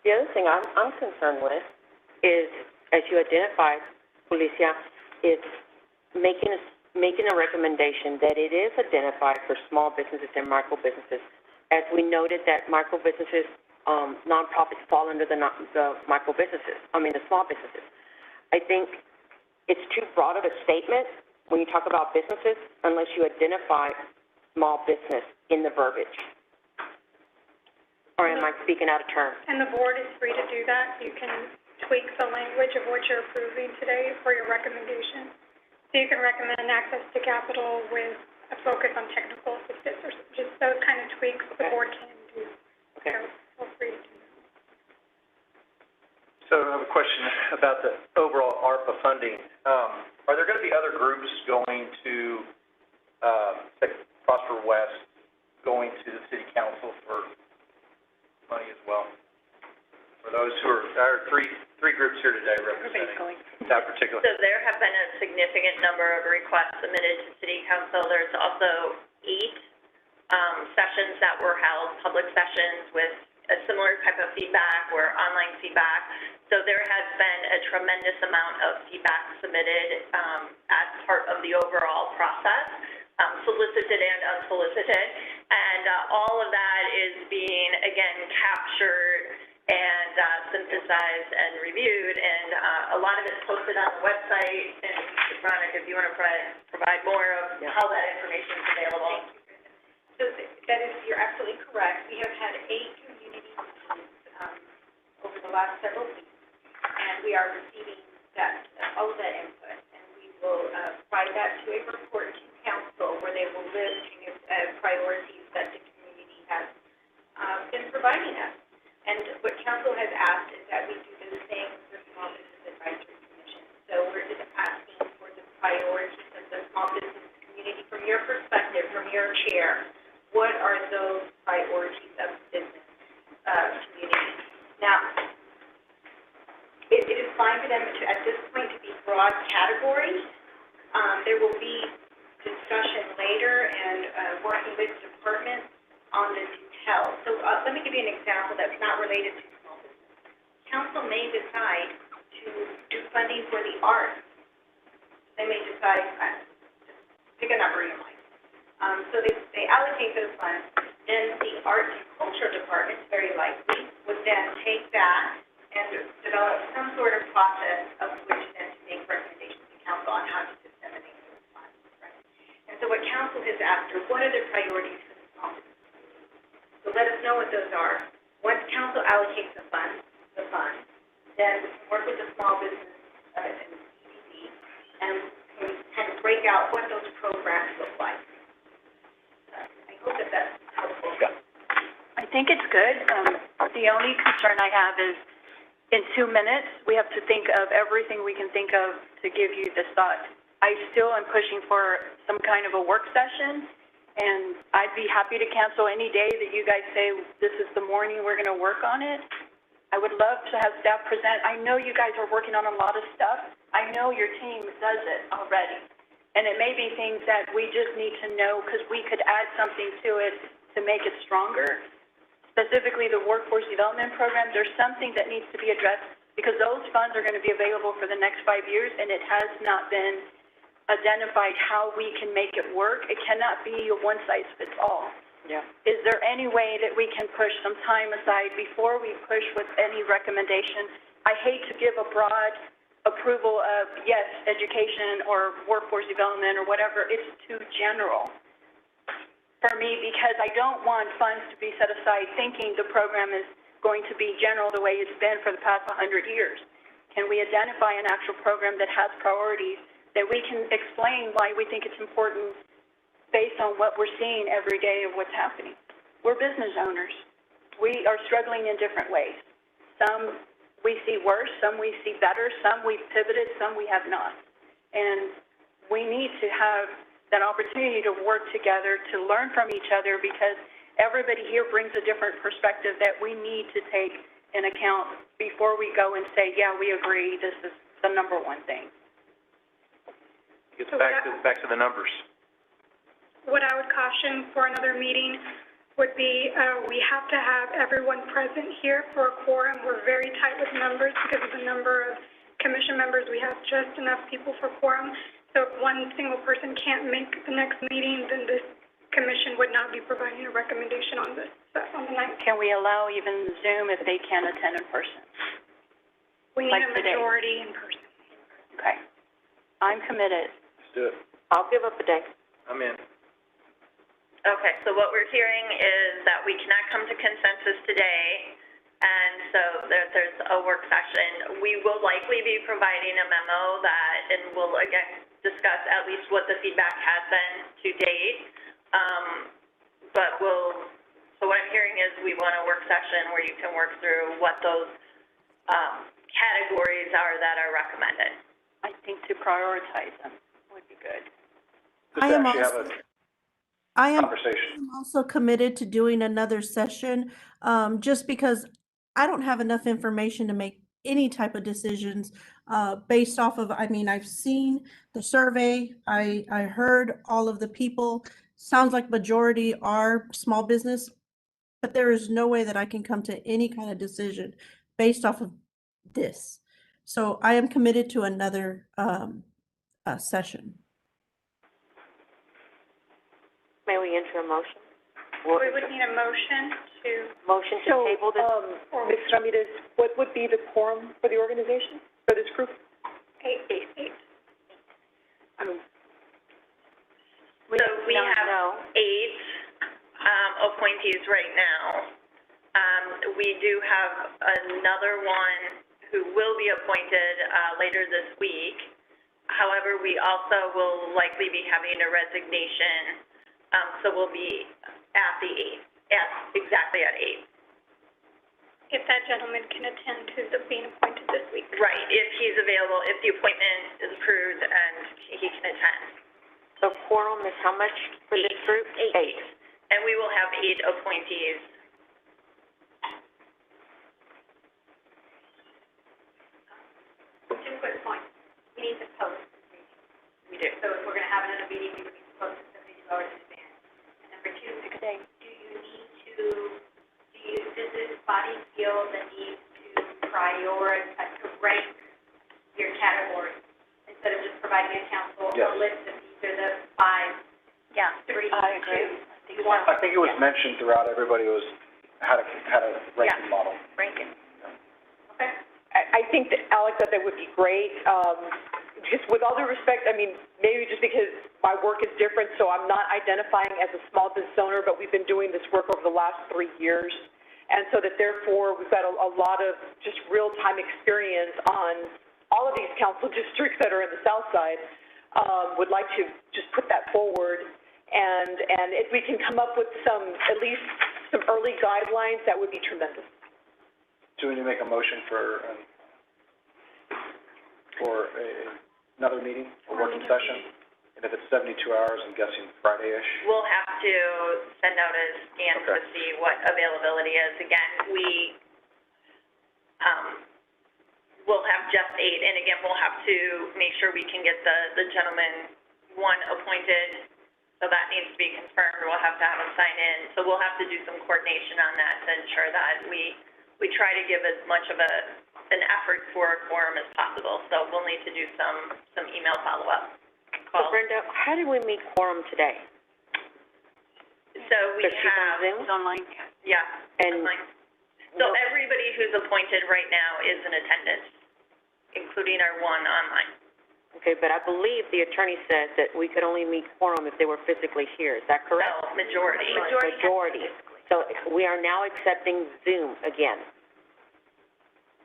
The other thing I'm concerned with is, as you identified, Felicia, is making a recommendation that it is identified for small businesses and micro businesses. As we noted that micro businesses, nonprofits fall under the micro businesses, the small businesses. I think it's too broad of a statement when you talk about businesses unless you identify small business in the verbiage. Or am I speaking out of turn? And the board is free to do that. You can tweak the language of what you're approving today for your recommendation. So you can recommend access to capital with a focus on technical assistance or just those kind of tweaks the board can do. Okay. So feel free to do that. So I have a question about the overall ARPA funding. Are there going to be other groups going to, say, Prosper West, going to the city council for money as well? For those who are three groups here today representing that particular. So there have been a significant number of requests submitted to city council. There's also 8 sessions that were held, public sessions with a similar type of feedback or online feedback. So there has been a tremendous amount of feedback submitted as part of the overall process, solicited and unsolicited. And all of that is being, again, captured and synthesized and reviewed. And a lot of it's posted on the website. And Veronica, if you want to provide more of how that information is available. So that is, you're absolutely correct. We have had 8 community meetings, over the last several weeks, and we are receiving that, all of that input, and we will, provide that to a report to council where they will list, priorities that the community has, been providing us. And what council has asked is that we do the same for Small Business Advisory Commission. So we're just asking for the priorities of the small business community from your perspective, from your chair. What are those priorities of the business community? Now, it is fine for them to, at this point, to be broad categories. There will be discussion later and working with departments on the details. So let me give you an example that's not related to small business. Council may decide to do funding for the arts. They may decide, pick a number in mind. So they allocate those funds, then the Arts and Culture Department, very likely, would then take that and develop some sort of process of which then to make recommendations to council on how to disseminate those funds, right? And so what council has asked are, what are their priorities for the small business? So let us know what those are. Once council allocates the funds, then we can work with the small business and EDD and kind of break out what those programs look like. I hope that that's helpful. I think it's good. The only concern I have is in 2 minutes, we have to think of everything we can think of to give you this thought. I still am pushing for some kind of a work session, and I'd be happy to cancel any day that you guys say, this is the morning we're going to work on it. I would love to have staff present. I know you guys are working on a lot of stuff. I know your team does it already. And it may be things that we just need to know because we could add something to it to make it stronger. Specifically the workforce development program, there's something that needs to be addressed because those funds are going to be available for the next 5 years and it has not been identified how we can make it work. It cannot be a one-size-fits-all. Yeah. Is there any way that we can push some time aside before we push with any recommendation? I hate to give a broad approval of, yes, education or workforce development or whatever. It's too general for me because I don't want funds to be set aside thinking the program is going to be general the way it's been for the past 100 years. Can we identify an actual program that has priorities that we can explain why we think it's important based on what we're seeing every day of what's happening? We're business owners. We are struggling in different ways. Some we see worse, some we see better, some we've pivoted, some we have not. And we need to have that opportunity to work together, to learn from each other, because everybody here brings a different perspective that we need to take in account before we go and say, yeah, we agree, this is the number one thing. Gets back to the numbers. What I would caution for another meeting would be, we have to have everyone present here for a quorum. We're very tight with numbers because of the number of commission members. We have just enough people for quorum. So if one single person can't make the next meeting, then this commission would not be providing a recommendation on this, on the night. Can we allow even Zoom if they can't attend in person? We need like a today. majority in person. Okay. I'm committed. Let's do it. I'll give up a day. I'm in. Okay, so what we're hearing is that we cannot come to consensus today, and so there's a work session. We will likely be providing a memo that, and we'll again discuss at least what the feedback has been to date. So what I'm hearing is we want a work session where you can work through what those categories are that are recommended. I think to prioritize them would be good. I am also committed to doing another session, just because I don't have enough information to make any type of decisions based off of, I mean, I've seen the survey, I heard all of the people, sounds like majority are small business, but there is no way that I can come to any kind of decision based off of this. So I am committed to another session. May we enter a motion? We would need a motion to... Motion to table this? Ms. Ramirez, what would be the quorum for the organization, for this group? Eight. So we have 8. appointees right now. We do have another one who will be appointed, later this week. However, we also will likely be having a resignation, so we'll be at exactly at 8. If that gentleman can attend who's being appointed this week. Right, if he's available, if the appointment is approved and he can attend. So quorum is how much for this group? 8. And we will have 8 appointees. Just a quick point, we need to post. We do. So if we're gonna have another meeting, we would need to post it 72 hours in advance. And number 2, does this body feel the need to prioritize, to rank your categories instead of just providing a council a list of these are the 5, 3, 2? I think it was mentioned throughout, everybody had a ranking model. Ranking. Okay. I think that, Alex, that would be great. Just with all due respect, I mean, maybe just because my work is different, so I'm not identifying as a small business owner, but we've been doing this work over the last 3 years. And so that therefore, we've got a lot of just real-time experience on all of these council districts that are in the Southside. Would like to just put that forward. And if we can come up with at least some early guidelines, that would be tremendous. Do we need to make a motion for another meeting, a working session? And if it's 72 hours, I'm guessing Friday-ish? We'll have to send out a scan to see what availability is. Again, we'll have just 8, and again, we'll have to make sure we can get the gentleman one appointed, so that needs to be confirmed. We'll have to have him sign in. So we'll have to do some coordination on that to ensure that we try to give as much of an effort for a quorum as possible. So we'll need to do some email follow-up. So Brenda, how did we meet quorum today? So we have. Zoom? Online. Yeah. And online. So everybody who's appointed right now is in attendance, including our one online. Okay, but I believe the attorney said that we could only meet quorum if they were physically here. Is that correct? No, majority. Majority. So we are now accepting Zoom again.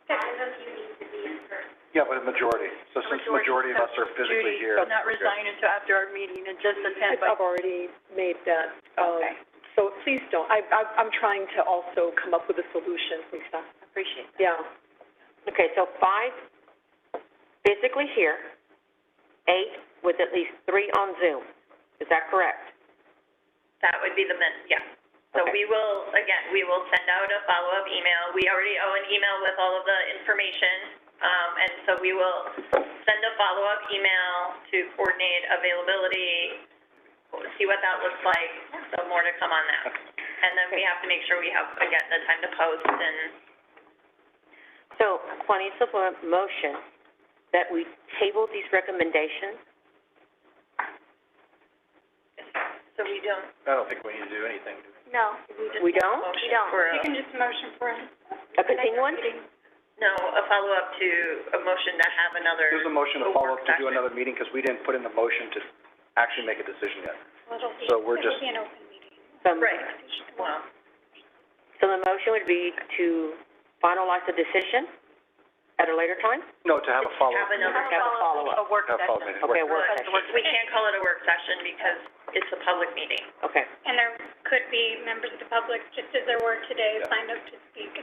I don't know if you need to be in person. Yeah, but a majority. So since the majority of us are physically here. Judy, not resign until after our meeting and just attend by. I've already made that. Okay. So please don't. I'm trying to also come up with a solution, Lisa. I appreciate that. Yeah. Okay, so 5 physically here, 8 with at least 3 on Zoom. Is that correct? That would be yeah. So we will send out a follow-up email. We already owe an email with all of the information, and so we will send a follow-up email to coordinate availability, see what that looks like, so more to come on that. And then we have to make sure we have, again, the time to post and. So, Juan, you support a motion that we table these recommendations? So we don't. I don't think we need to do anything. No. We don't? You don't. You can just motion for a continuance? No, a follow-up to a motion to have another. There's a motion to follow up to do another meeting, because we didn't put in the motion to actually make a decision yet. So we're just. It'll be an open meeting. Right. Well. So the motion would be to finalize the decision at a later time? No, to have a follow-up. Have a follow-up. A work session. Okay, a work session. We can't call it a work session because it's a public meeting. Okay. And there could be members of the public, just as there were today, signed up to speak.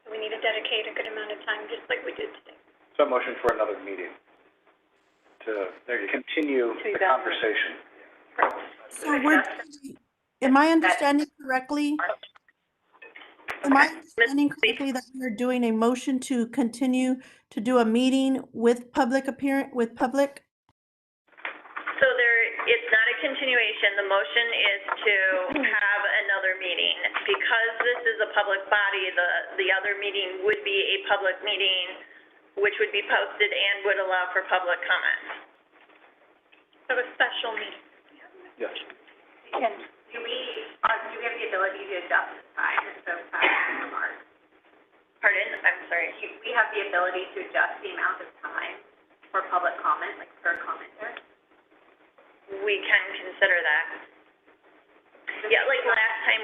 So we need to dedicate a good amount of time, just like we did today. So a motion for another meeting to continue the conversation. So am I understanding correctly? Am I understanding correctly that we're doing a motion to continue to do a meeting with public So it's not a continuation. The motion is to have another meeting. Because this is a public body, the other meeting would be a public meeting, which would be posted and would allow for public comment. So a special meeting. Yes. Do we have the ability to adjust the time if folks have remarks? Pardon? I'm sorry. We have the ability to adjust the amount of time for public comment, like per commenter? We can consider that. Yeah, like last time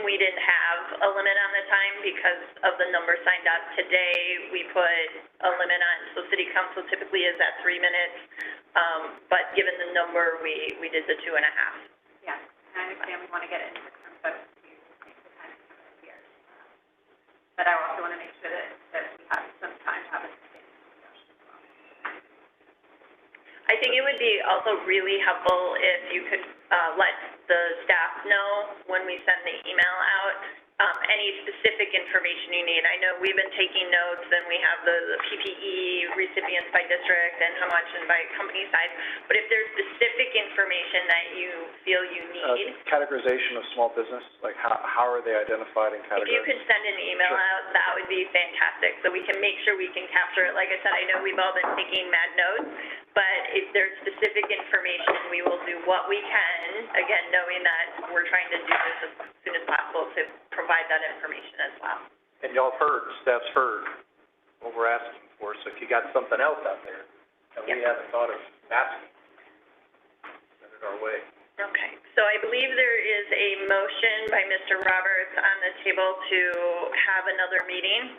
time because of the number signed up. Today, we put a limit on, so city council typically is at 3 minutes, but given the number, we did the 2.5. Yeah, I understand we want to get into the concept here. But I also want to make sure that we have some time to have a discussion. I think it would be also really helpful if you could let the staff know when we send the email out, any specific information you need. I know we've been taking notes and we have the PPE recipients by district and how much and by company size, but if there's specific information that you feel you need. Categorization of small business, like how are they identified and categorized? If you could send an email out, that would be fantastic, so we can make sure we can capture it. Like I said, I know we've all been taking mad notes, but if there's specific information, we will do what we can, again, knowing that we're trying to do this as soon as possible to provide that information as well. And y'all have heard, staff's heard what we're asking for, so if you got something else out there that we haven't thought of asking, send it our way. Okay, so I believe there is a motion by Mr. Roberts on the table to have another meeting.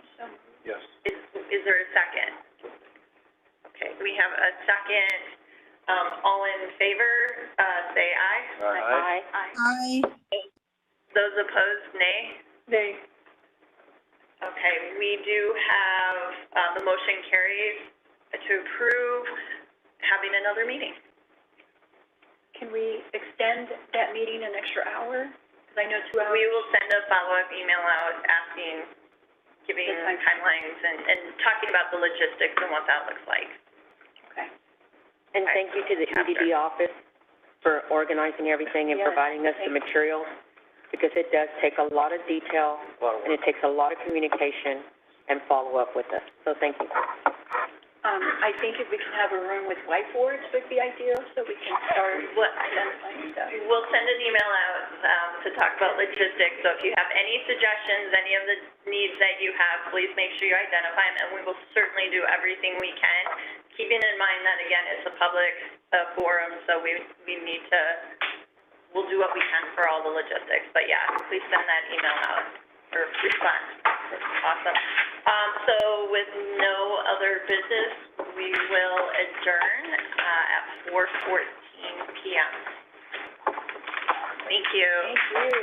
Yes. Is there a second? Okay, we have a second. All in favor, say aye. Aye. Aye. Those opposed, nay? Nay. Okay, we do have, the motion carries to approve having another meeting. Can we extend that meeting an extra hour? Because I know 2 hours. We will send a follow-up email out asking, giving timelines and talking about the logistics and what that looks like. Okay. And thank you to the EDD office for organizing everything and providing us the materials, because it does take a lot of detail and it takes a lot of communication and follow-up with us. So thank you. I think if we can have a room with whiteboards would be ideal, so we can start identifying stuff. We'll send an email out to talk about logistics, so if you have any suggestions, any of the needs that you have, please make sure you identify them, and we will certainly do everything we can, keeping in mind that, again, it's a public forum, so we need to, we'll do what we can for all the logistics, but yeah, please send that email out, or respond. Awesome. So with no other business, we will adjourn at 4:14 p.m. Thank you. Thank you.